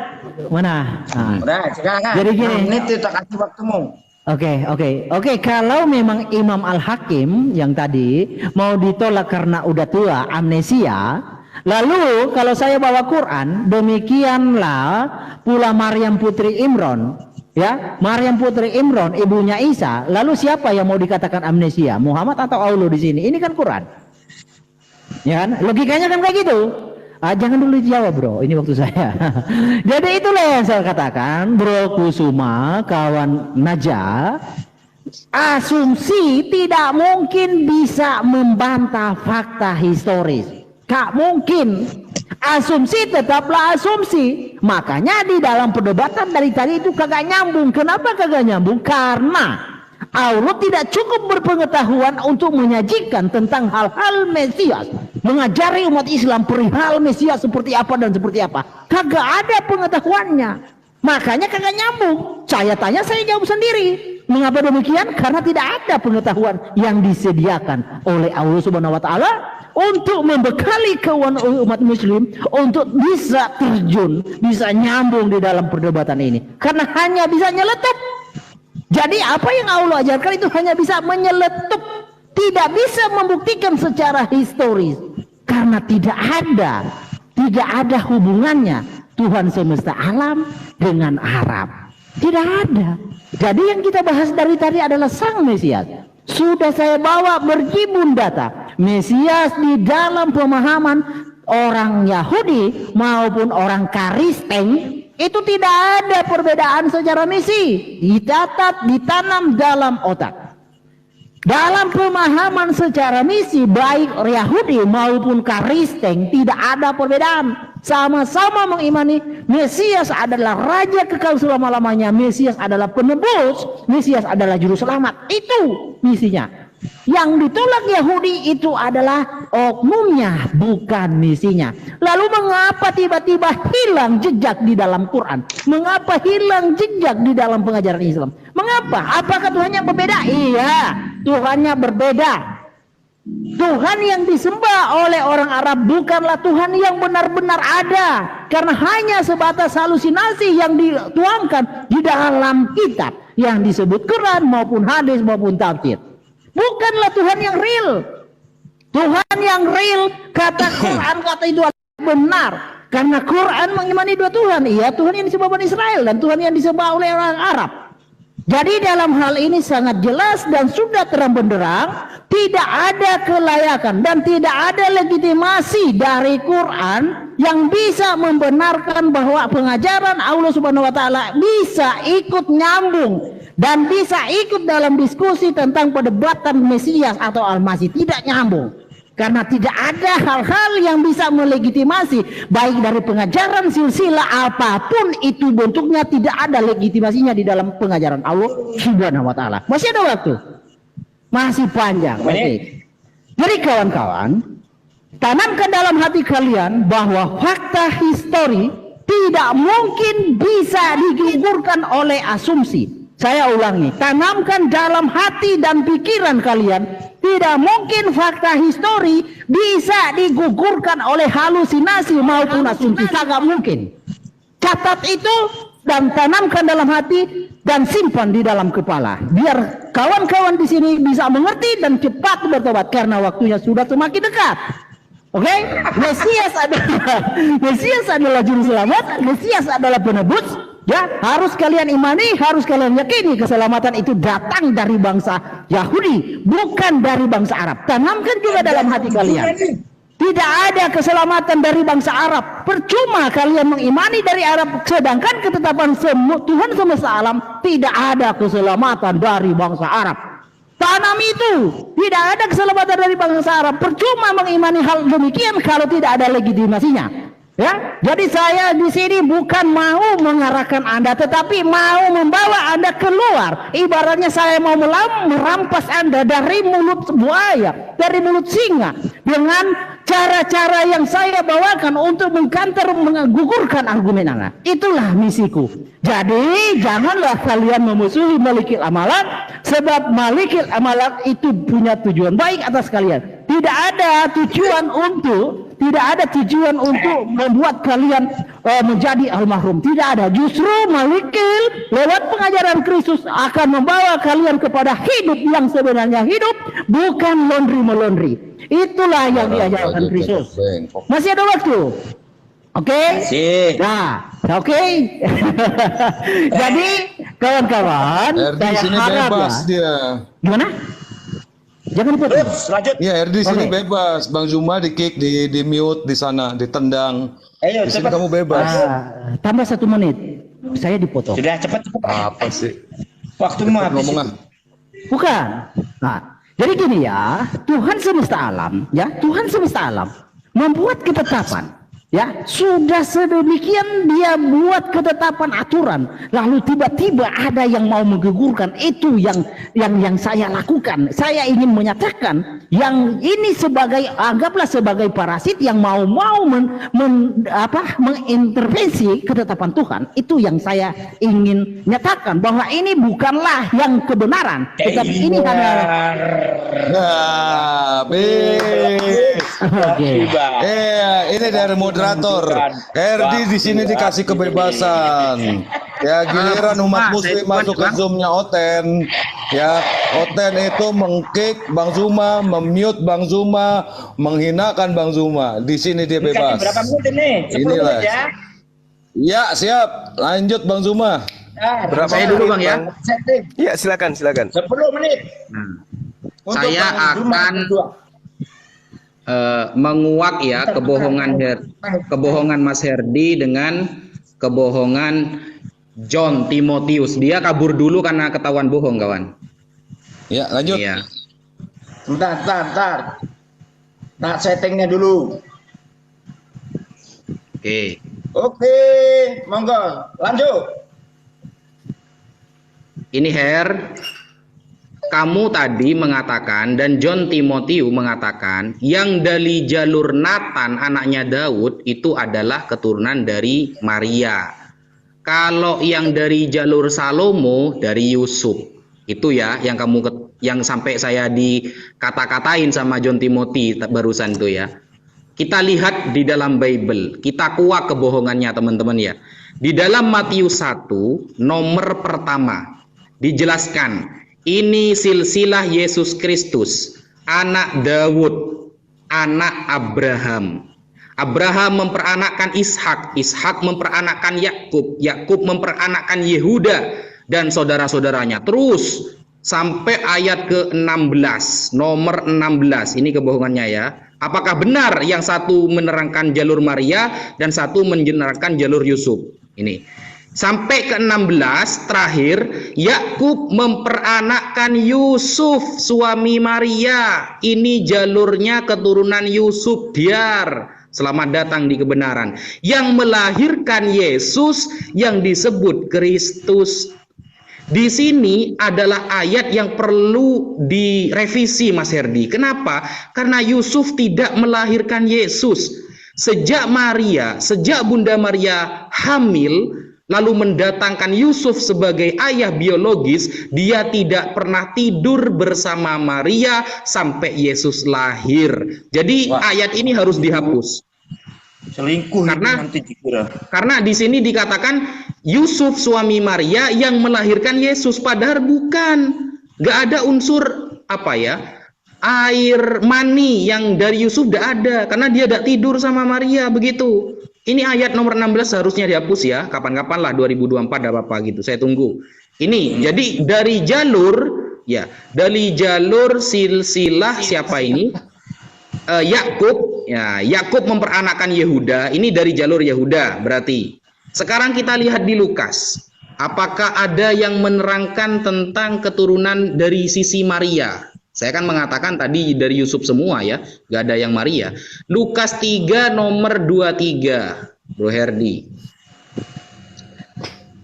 Mana? Nah. Udah, silakan. Jadi gini. Ini tak kasih waktumu. Oke. Kalau memang Imam Al-Hakim yang tadi mau ditolak karena udah tua, amnesia, lalu kalau saya bawa Quran, demikianlah pula Maryam putri Imran, ya, Maryam putri Imran ibunya Isa. Lalu siapa yang mau dikatakan amnesia? Muhammad atau Allah di sini? Ini kan Quran. Ya kan? Logikanya kan kayak gitu. Jangan dulu dijawab bro, ini waktu saya. Jadi itulah yang saya katakan, Bro Kusuma, kawan Naja, asumsi tidak mungkin bisa membantah fakta historis. Gak mungkin. Asumsi tetaplah asumsi. Makanya di dalam perdebatan dari tadi itu kagak nyambung. Kenapa kagak nyambung? Karena Allah tidak cukup berpengetahuan untuk menyajikan tentang hal-hal Mesias, mengajari umat Islam perihal Mesias seperti apa dan seperti apa. Kagak ada pengetahuannya, makanya kagak nyambung. Saya tanya, saya jawab sendiri. Mengapa demikian? Karena tidak ada pengetahuan yang disediakan oleh Allah Subhanahu Wa Taala untuk membekali kawan umat Muslim untuk bisa terjun, bisa nyambung di dalam perdebatan ini. Karena hanya bisa nyeletuk. Jadi apa yang Allah ajarkan itu hanya bisa menyeletup, tidak bisa membuktikan secara historis, karena tidak ada hubungannya Tuhan semesta alam dengan Arab, tidak ada. Jadi yang kita bahas dari tadi adalah Sang Mesias. Sudah saya bawa berjibun data Mesias di dalam pemahaman orang Yahudi maupun orang Kristen. Itu tidak ada perbedaan secara misi, dicatat, ditanam dalam otak. Dalam pemahaman secara misi, baik Yahudi maupun Kristen tidak ada perbedaan. Sama-sama mengimani Mesias adalah Raja kekal selama-lamanya, Mesias adalah penebus, Mesias adalah juru selamat. Itu misinya. Yang ditolak Yahudi itu adalah oknumnya, bukan misinya. Lalu mengapa tiba-tiba hilang jejak di dalam Quran? Mengapa hilang jejak di dalam pengajaran Islam? Mengapa? Apakah Tuhannya berbeda? Iya, Tuhannya berbeda. Tuhan yang disembah oleh orang Arab bukanlah Tuhan yang benar-benar ada, karena hanya sebatas halusinasi yang dituangkan di dalam kitab yang disebut Quran maupun hadis maupun tafsir. Bukanlah Tuhan yang real. Tuhan yang real, kata Quran, kata itu benar. Karena Quran mengimani dua Tuhan. Iya, Tuhan yang disembah Bani Israel dan Tuhan yang disembah oleh orang Arab. Jadi dalam hal ini sangat jelas dan sudah terang benderang, tidak ada kelayakan dan tidak ada legitimasi dari Quran yang bisa membenarkan bahwa pengajaran Allah Subhanahu wa taala bisa ikut nyambung dan bisa ikut dalam diskusi tentang perdebatan Mesias atau Al-Masih. Tidak nyambung. Karena tidak ada hal-hal yang bisa melegitimasi baik dari pengajaran silsilah apapun itu bentuknya, tidak ada legitimasinya di dalam pengajaran Allah Subhanahu wa taala. Masih ada waktu. Masih panjang. Oke. Jadi kawan-kawan, tanamkan dalam hati kalian bahwa fakta histori tidak mungkin bisa digugurkan oleh asumsi. Saya ulangi, tanamkan dalam hati dan pikiran kalian, tidak mungkin fakta histori bisa digugurkan oleh halusinasi maupun asumsi. Sangat mungkin. Catat itu dan tanamkan dalam hati dan simpan di dalam kepala. Biar kawan-kawan di sini bisa mengerti dan cepat bertobat karena waktunya sudah semakin dekat. Oke? Mesias adalah juru selamat, Mesias adalah penebus. Ya, harus kalian imani, harus kalian yakini keselamatan itu datang dari bangsa Yahudi, bukan dari bangsa Arab. Tanamkan juga dalam hati kalian. Tidak ada keselamatan dari bangsa Arab. Percuma kalian mengimani dari Arab, sedangkan ketetapan Tuhan semesta alam tidak ada keselamatan dari bangsa Arab. Tanam itu, tidak ada keselamatan dari bangsa Arab. Percuma mengimani hal demikian kalau tidak ada legitimasinya. Ya, jadi saya di sini bukan mau mengarahkan Anda, tetapi mau membawa Anda keluar. Ibaratnya saya mau merampas Anda dari mulut buaya, dari mulut singa, dengan cara-cara yang saya bawakan untuk menggugurkan argumen Anda. Itulah misiku. Jadi janganlah kalian memusuhi Malikil Amalan, sebab Malikil Amalan itu punya tujuan baik atas kalian. Tidak ada tujuan untuk membuat kalian menjadi almarhum. Tidak ada. Justru Malikil lewat pengajaran Kristus akan membawa kalian kepada hidup yang sebenarnya hidup, bukan laundry-melondri. Itulah yang diajarkan Kristus. Masih ada waktu. Oke? Nah, oke. Jadi kawan-kawan, Erdi sini bebas dia. Gimana? Jangan putus. Lanjut. Ya, Erdi sini bebas. Bang Zuma di kick, di mute di sana, ditendang. Ayo Di sini cepat. kamu bebas. Tambah 1 menit. Saya dipotong. Sudah cepat. Apa sih? Waktu mau habis. Ngomong ah. Bukan. Nah, jadi gini ya, Tuhan semesta alam, ya, Tuhan semesta alam membuat ketetapan. Ya, sudah sedemikian dia buat ketetapan aturan, lalu tiba-tiba ada yang mau menggugurkan. Itu yang saya lakukan. Saya ingin menyatakan yang ini anggaplah sebagai parasit yang mau mengintervensi ketetapan Tuhan. Itu yang saya ingin nyatakan, bahwa ini bukanlah yang kebenaran, tetapi ini adalah Oke. Ini dari moderator. Erdi di sini dikasih kebebasan. Ya, giliran umat muslim masuk ke Zoom-nya Oten. Ya, Oten itu mengkick Bang Zuma, memute Bang Zuma, menghinakan Bang Zuma. Di sini dia bebas. Berapa menit ini? 10 Inilah. menit ya. Ya, siap. Lanjut Bang Zuma. Berapa Saya dulu, Bang, ya. Setting. Ya, silakan. 10 menit. Untuk Saya Bang Zuma akan berdua. menguak ya kebohongan Mas Herdi dengan kebohongan John Timotius. Dia kabur dulu karena ketahuan bohong, kawan. Ya, lanjut. Iya. Bentar. Nah, settingnya dulu. Oke, monggo. Lanjut. Ini kamu tadi mengatakan dan John Timotius mengatakan yang dari jalur Nathan anaknya Daud itu adalah keturunan dari Maria. Kalau yang dari jalur Salomo dari Yusuf. Itu ya yang sampai saya dikata-katain sama John Timotius barusan itu ya. Kita lihat di dalam Bible, kita kuak kebohongannya teman-teman ya. Di dalam Matius 1 nomor pertama dijelaskan ini silsilah Yesus Kristus, anak Daud, anak Abraham. Abraham memperanakkan Ishak, Ishak memperanakkan Yakub, Yakub memperanakkan Yehuda dan saudara-saudaranya. Terus sampai ayat ke-16, nomor 16. Ini kebohongannya ya. Apakah benar yang satu menerangkan jalur Maria dan satu menerangkan jalur Yusuf? Ini. Sampai ke-16 terakhir, Yakub memperanakkan Yusuf suami Maria. Ini jalurnya keturunan Yusuf Diar. Selamat datang di kebenaran. Yang melahirkan Yesus yang disebut Kristus. Di sini adalah ayat yang perlu direvisi, Mas Herdi. Kenapa? Karena Yusuf tidak melahirkan Yesus. Sejak Bunda Maria hamil, lalu mendatangkan Yusuf sebagai ayah biologis, dia tidak pernah tidur bersama Maria sampai Yesus lahir. Jadi ayat ini harus dihapus. Selingkuh nanti dikira. Karena di sini dikatakan Yusuf suami Maria yang melahirkan Yesus, padahal bukan. Gak ada unsur air mani yang dari Yusuf tidak ada, karena dia tidak tidur sama Maria begitu. Ini ayat nomor 16 harusnya dihapus ya. Kapan-kapan lah 2024 tidak apa-apa gitu. Saya tunggu. Ini jadi dari jalur silsilah siapa ini? Yakub. Ya, Yakub memperanakkan Yehuda. Ini dari jalur Yehuda berarti. Sekarang kita lihat di Lukas. Apakah ada yang menerangkan tentang keturunan dari sisi Maria? Saya kan mengatakan tadi dari Yusuf semua ya, gak ada yang Maria. Lukas 3 nomor 23, Bro Herdi.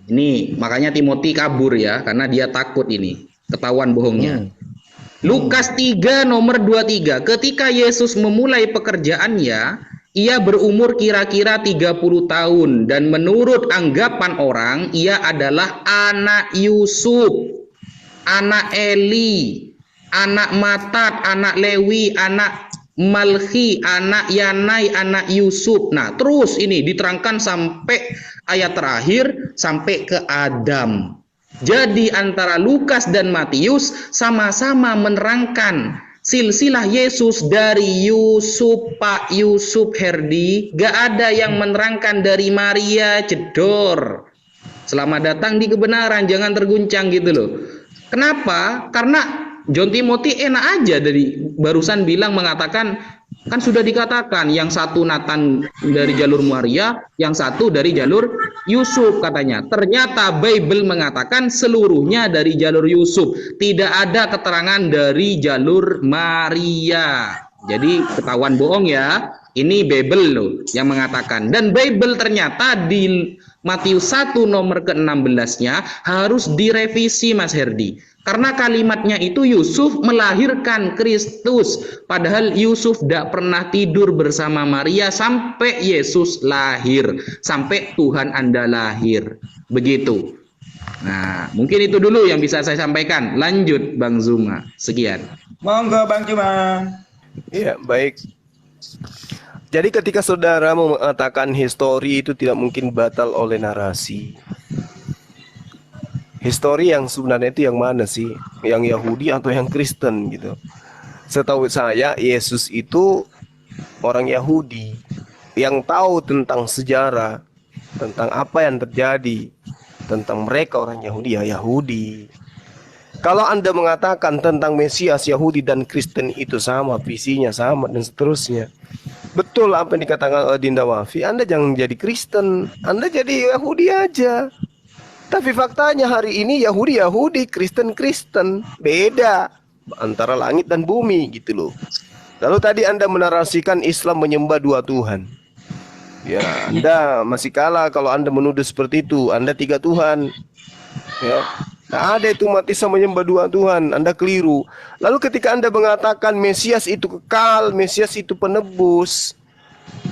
Ini makanya Timothy kabur ya, karena dia takut ini, ketahuan bohongnya. Lukas 3 nomor 23, ketika Yesus memulai pekerjaannya, ia berumur kira-kira 30 tahun dan menurut anggapan orang ia adalah anak Yusuf, anak Eli, anak Matat, anak Lewi, anak Malki, anak Yanai, anak Yusuf. Nah, terus ini diterangkan sampai ayat terakhir sampai ke Adam. Jadi antara Lukas dan Matius sama-sama menerangkan silsilah Yesus dari Yusuf, Pak Yusuf Herdi. Gak ada yang menerangkan dari Maria, jedor. Selamat datang di kebenaran, jangan terguncang gitu loh. Kenapa? Karena John Timothy enak aja dari barusan mengatakan, kan sudah dikatakan yang satu Nathan dari jalur Maria, yang satu dari jalur Yusuf katanya. Ternyata Bible mengatakan seluruhnya dari jalur Yusuf. Tidak ada keterangan dari jalur Maria. Jadi ketahuan bohong ya. Ini Bible loh yang mengatakan. Dan Bible ternyata di Matius 1 nomor ke-16-nya harus direvisi, Mas Herdi. Karena kalimatnya itu Yusuf melahirkan Kristus. Padahal Yusuf tidak pernah tidur bersama Maria sampai Yesus lahir. Sampai Tuhan Anda lahir. Begitu. Nah, mungkin itu dulu yang bisa saya sampaikan. Lanjut Bang Zuma. Sekian. Monggo Bang Zuma. Iya, baik. Jadi ketika saudara mengatakan histori itu tidak mungkin batal oleh narasi. Histori yang sebenarnya itu yang mana sih? Yang Yahudi atau yang Kristen gitu? Setahu saya Yesus itu orang Yahudi yang tahu tentang sejarah, tentang apa yang terjadi, tentang mereka orang Yahudi ya Yahudi. Kalau Anda mengatakan tentang Mesias Yahudi dan Kristen itu sama, visinya sama dan seterusnya. Betul apa yang dikatakan oleh Dinda Wafi, Anda jangan jadi Kristen, Anda jadi Yahudi aja. Tapi faktanya hari ini Yahudi, Kristen, beda antara langit dan bumi gitu loh. Lalu tadi Anda menarasikan Islam menyembah dua Tuhan. Ya, Anda masih kalah kalau Anda menuduh seperti itu. Anda tiga Tuhan. Ya, nah, ada itu umat Islam menyembah dua Tuhan. Anda keliru. Lalu ketika Anda mengatakan Mesias itu kekal, Mesias itu penebus,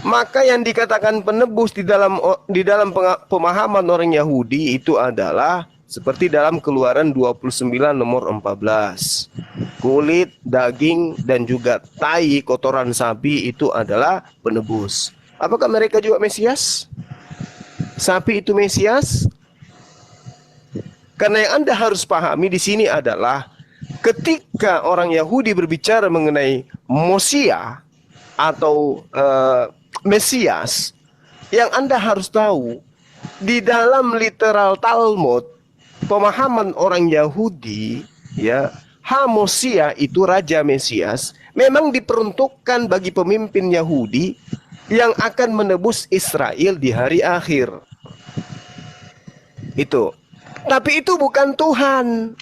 maka yang dikatakan penebus di dalam pemahaman orang Yahudi itu adalah seperti dalam Keluaran 29 nomor 14. Kulit, daging, dan juga tai kotoran sapi itu adalah penebus. Apakah mereka juga Mesias? Sapi itu Mesias? Karena yang Anda harus pahami di sini adalah ketika orang Yahudi berbicara mengenai Mosia atau Mesias, yang Anda harus tahu di dalam literal Talmud, pemahaman orang Yahudi ya Hamosia itu Raja Mesias memang diperuntukkan bagi pemimpin Yahudi yang akan menebus Israel di hari akhir. Itu. Tapi itu bukan Tuhan.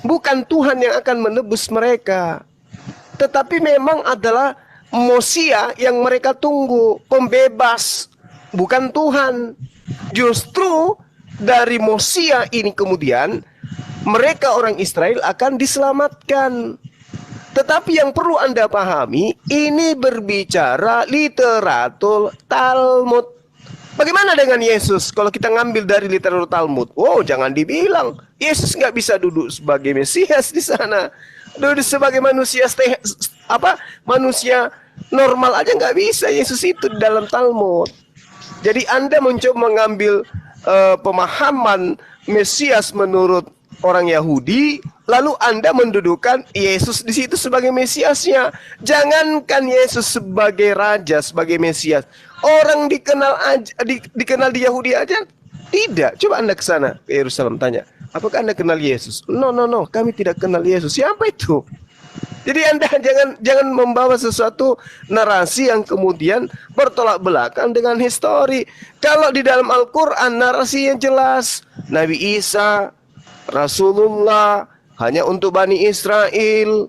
Bukan Tuhan yang akan menebus mereka. Tetapi memang adalah Mosia yang mereka tunggu, pembebas, bukan Tuhan. Justru dari Mosia ini kemudian mereka orang Israel akan diselamatkan. Tetapi yang perlu Anda pahami, ini berbicara literatur Talmud. Bagaimana dengan Yesus? Kalau kita ngambil dari literatur Talmud, wow, jangan dibilang Yesus nggak bisa duduk sebagai Mesias di sana. Duduk sebagai manusia manusia normal aja nggak bisa Yesus itu di dalam Talmud. Jadi Anda mencoba mengambil pemahaman Mesias menurut orang Yahudi, lalu Anda mendudukan Yesus di situ sebagai Mesiasnya. Jangankan Yesus sebagai raja, sebagai Mesias, orang dikenal di Yahudi aja tidak. Coba Anda ke sana, ke Yerusalem, tanya, apakah Anda kenal Yesus? No, kami tidak kenal Yesus. Siapa itu? Jadi Anda jangan membawa sesuatu narasi yang kemudian bertolak belakang dengan histori. Kalau di dalam Al-Quran narasinya jelas, Nabi Isa, Rasulullah, hanya untuk Bani Israel.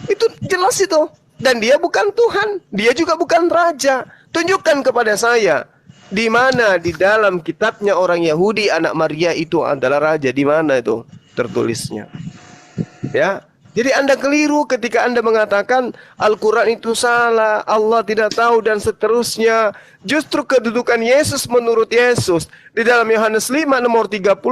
Itu jelas itu. Dan dia bukan Tuhan, dia juga bukan raja. Tunjukkan kepada saya, di mana di dalam kitabnya orang Yahudi anak Maria itu adalah raja, di mana itu tertulisnya? Ya. Jadi Anda keliru ketika Anda mengatakan Al-Quran itu salah, Allah tidak tahu dan seterusnya. Justru kedudukan Yesus menurut Yesus di dalam Yohanes 5 nomor 36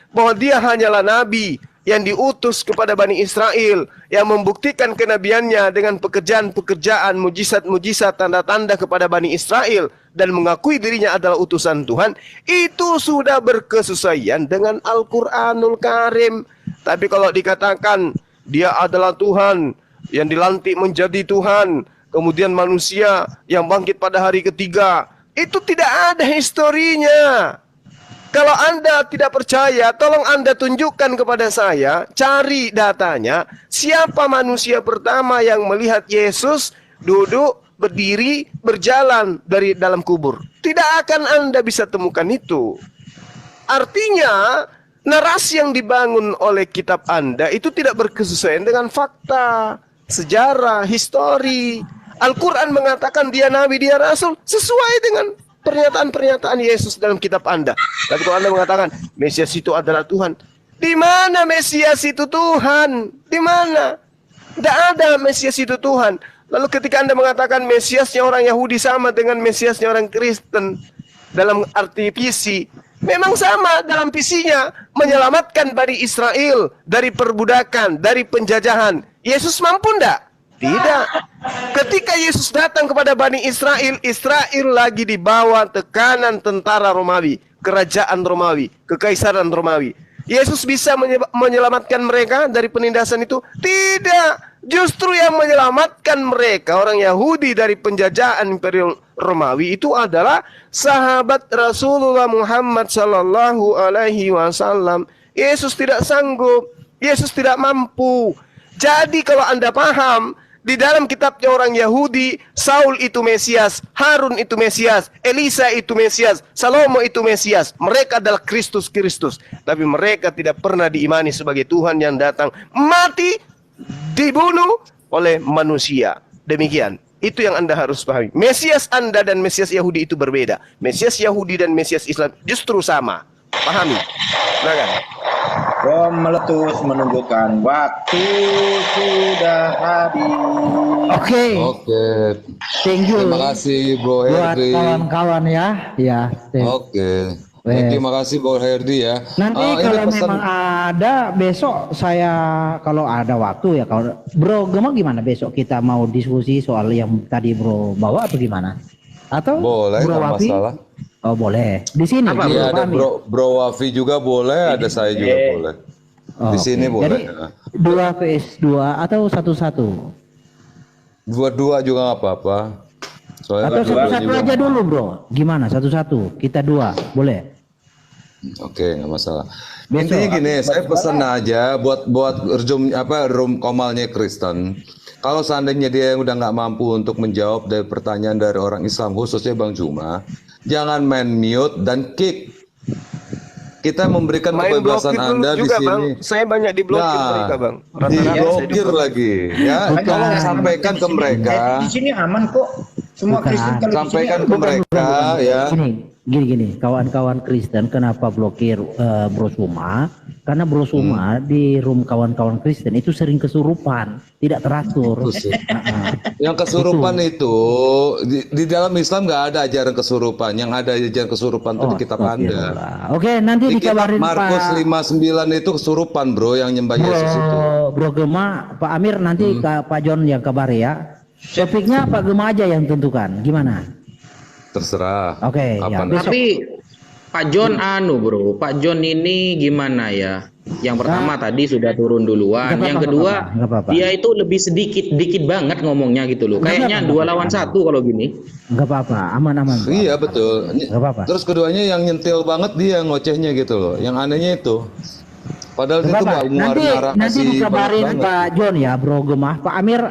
bahwa dia hanyalah nabi yang diutus kepada Bani Israel, yang membuktikan kenabiannya dengan pekerjaan-pekerjaan, mujizat-mujizat, tanda-tanda kepada Bani Israel, dan mengakui dirinya adalah utusan Tuhan. Itu sudah berkesesuaian dengan Al-Quranul Karim. Tapi kalau dikatakan dia adalah Tuhan yang dilantik menjadi Tuhan, kemudian manusia yang bangkit pada hari ketiga, itu tidak ada historinya. Kalau Anda tidak percaya, tolong Anda tunjukkan kepada saya, cari datanya, siapa manusia pertama yang melihat Yesus duduk, berdiri, berjalan dari dalam kubur. Tidak akan Anda bisa temukan itu. Artinya narasi yang dibangun oleh kitab Anda itu tidak berkesesuaian dengan fakta, sejarah, histori. Al-Quran mengatakan dia nabi, dia rasul, sesuai dengan pernyataan-pernyataan Yesus dalam kitab Anda. Tapi kalau Anda mengatakan Mesias itu adalah Tuhan, di mana Mesias itu Tuhan? Di mana? Tidak ada Mesias itu Tuhan. Lalu ketika Anda mengatakan Mesiasnya orang Yahudi sama dengan Mesiasnya orang Kristen dalam arti visi, memang sama dalam visinya, menyelamatkan Bani Israel dari perbudakan, dari penjajahan. Yesus mampu enggak? Tidak. Ketika Yesus datang kepada Bani Israel, Israel lagi di bawah tekanan tentara Romawi, kerajaan Romawi, kekaisaran Romawi. Yesus bisa menyelamatkan mereka dari penindasan itu? Tidak. Justru yang menyelamatkan mereka, orang Yahudi, dari penjajahan Imperium Romawi itu adalah sahabat Rasulullah Muhammad Sallallahu Alaihi Wasallam. Yesus tidak sanggup, Yesus tidak mampu. Jadi kalau Anda paham, di dalam kitabnya orang Yahudi, Saul itu Mesias, Harun itu Mesias, Elisa itu Mesias, Salomo itu Mesias. Mereka adalah Kristus. Tapi mereka tidak pernah diimani sebagai Tuhan yang datang mati, dibunuh oleh manusia. Demikian. Itu yang Anda harus pahami. Mesias Anda dan Mesias Yahudi itu berbeda. Mesias Yahudi dan Mesias Islam justru sama. Pahami? Nah kan? Bom meletus menunjukkan waktu sudah habis. Oke. Thank you. Terima kasih Bro buat Herdi. kawan-kawan ya. Ya. Oke. Terima kasih Bro Herdi ya. Nanti ini kalau pesan. memang ada besok saya kalau ada waktu ya, kalau Bro Gemma gimana besok kita mau diskusi soal yang tadi Bro bawa atau gimana? Atau Boleh, Bro nggak Wafi? masalah. Oh boleh. Di sini. Iya, ada Bro Wafi juga boleh, ada saya juga boleh. Di sini boleh. Jadi 2 vs 2 atau 1-1? Dua-dua juga nggak apa-apa. Soalnya Atau kan dua 1-1 juga. aja dulu Bro. Gimana? 1-1. Kita 2. Boleh? Oke, nggak masalah. Besok, Intinya gini, saya pesan aja buat room komalnya Kristen. Kalau seandainya dia udah nggak mampu untuk menjawab dari pertanyaan dari orang Islam, khususnya Bang Juma, jangan main mute dan kick. Kita memberikan Main kebebasan blokir dulu Anda di juga, Bang. sini. Saya banyak diblokir mereka, Bang. Diblokir lagi, ya. Tolong sampaikan ke mereka. Di sini aman kok. Semua Bukan. Kristen kalau di sini Sampaikan ke aman. mereka, ya. Gini, kawan-kawan Kristen kenapa blokir Bro Suma? Karena Bro Suma di room kawan-kawan Kristen itu sering kesurupan, tidak teratur. Yang kesurupan itu di dalam Islam nggak ada ajaran kesurupan. Yang ada ajaran kesurupan itu di kitab Anda. Oke, nanti Di kitab dikabarin Markus Pak 59 itu kesurupan, bro, yang nyembah Yesus itu. Bro Gema, Pak Amir nanti Pak John yang kabari ya. Topiknya Pak Gema aja yang tentukan. Gimana? Terserah. Oke, ya. Kapan? Besok. Tapi Pak John bro, Pak John ini gimana ya? Yang pertama tadi sudah turun duluan, Nggak yang apa-apa, kedua nggak apa-apa. dia itu lebih dikit banget ngomongnya gitu loh. Nggak Kayaknya apa-apa, 2 nggak lawan apa-apa. 1 kalau gini. Enggak apa-apa, aman-aman. Iya betul. Nggak apa-apa. Terus keduanya yang nyentil banget dia ngocehnya gitu loh. Yang anehnya itu. Padahal Nggak itu apa-apa. Pak ngeluarin Nanti narasi dikabarin banget. Pak John ya, Bro Gemah. Pak Amir,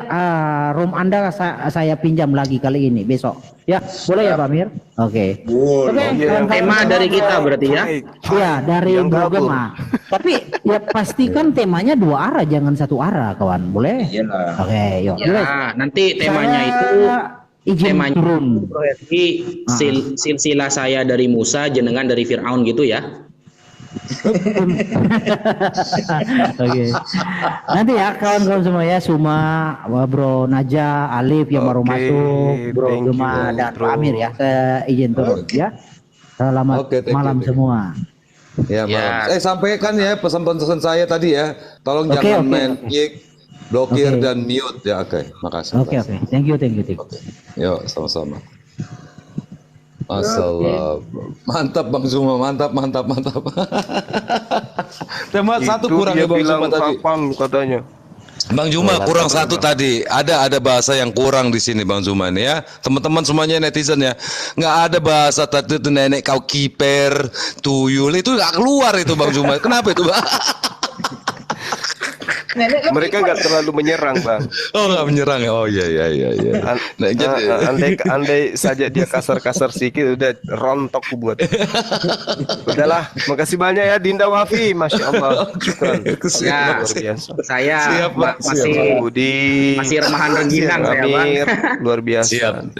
room Anda saya pinjam lagi kali ini besok. Ya, boleh ya Pak Amir? Oke. Oke, kawan-kawan Tema semua. dari kita berarti ya. Iya, dari Yang Bro gabur. Gemah. Tapi ya pastikan temanya 2 arah, jangan 1 arah, kawan. Boleh? Iyalah. Oke, yuk. Jelas. Ya, nanti temanya Saya itu izin temanya turun. berarti silsilah saya dari Musa, jenengan dari Firaun gitu ya. Oke. Nanti ya kawan-kawan semua ya, Suma, Bro Naja, Alif yang baru Oke, masuk, Bro thank Gema you, dan Bro. Pak Amir ya. Saya izin turun ya. Selamat Oke, thank you, malam thank you. semua. Ya, maaf. Sampaikan ya pesan-pesan saya tadi ya. Tolong Oke, jangan oke, main oke. kick, blokir Oke. dan mute ya. Oke, makasih. Oke, oke. Thank you. Yuk, sama-sama. Masalah. Mantap Bang Zuma, mantap. Tema satu Itu kurang dia ya Bang bilang Zuma tadi. sapam katanya. Bang Zuma kurang satu tadi. Ada bahasa yang kurang di sini Bang Zuma nih ya. Teman-teman semuanya netizen ya. Nggak ada bahasa tadi itu nenek kau kiper, tuyul itu nggak keluar itu Bang Zuma. Kenapa itu Bang? Mereka nggak terlalu menyerang, Bang. Oh nggak menyerang ya. Oh iya. Nah, jadi- Andai saja dia kasar-kasar sedikit udah rontok ku buat. Udahlah, makasih banyak ya Dinda Wafi, masya Allah. Syukran. Ya, Luar biasa. saya Siap, Pak. masih Budi, masih remahan rengginang saya, Bang. Amir, luar biasa. Siap.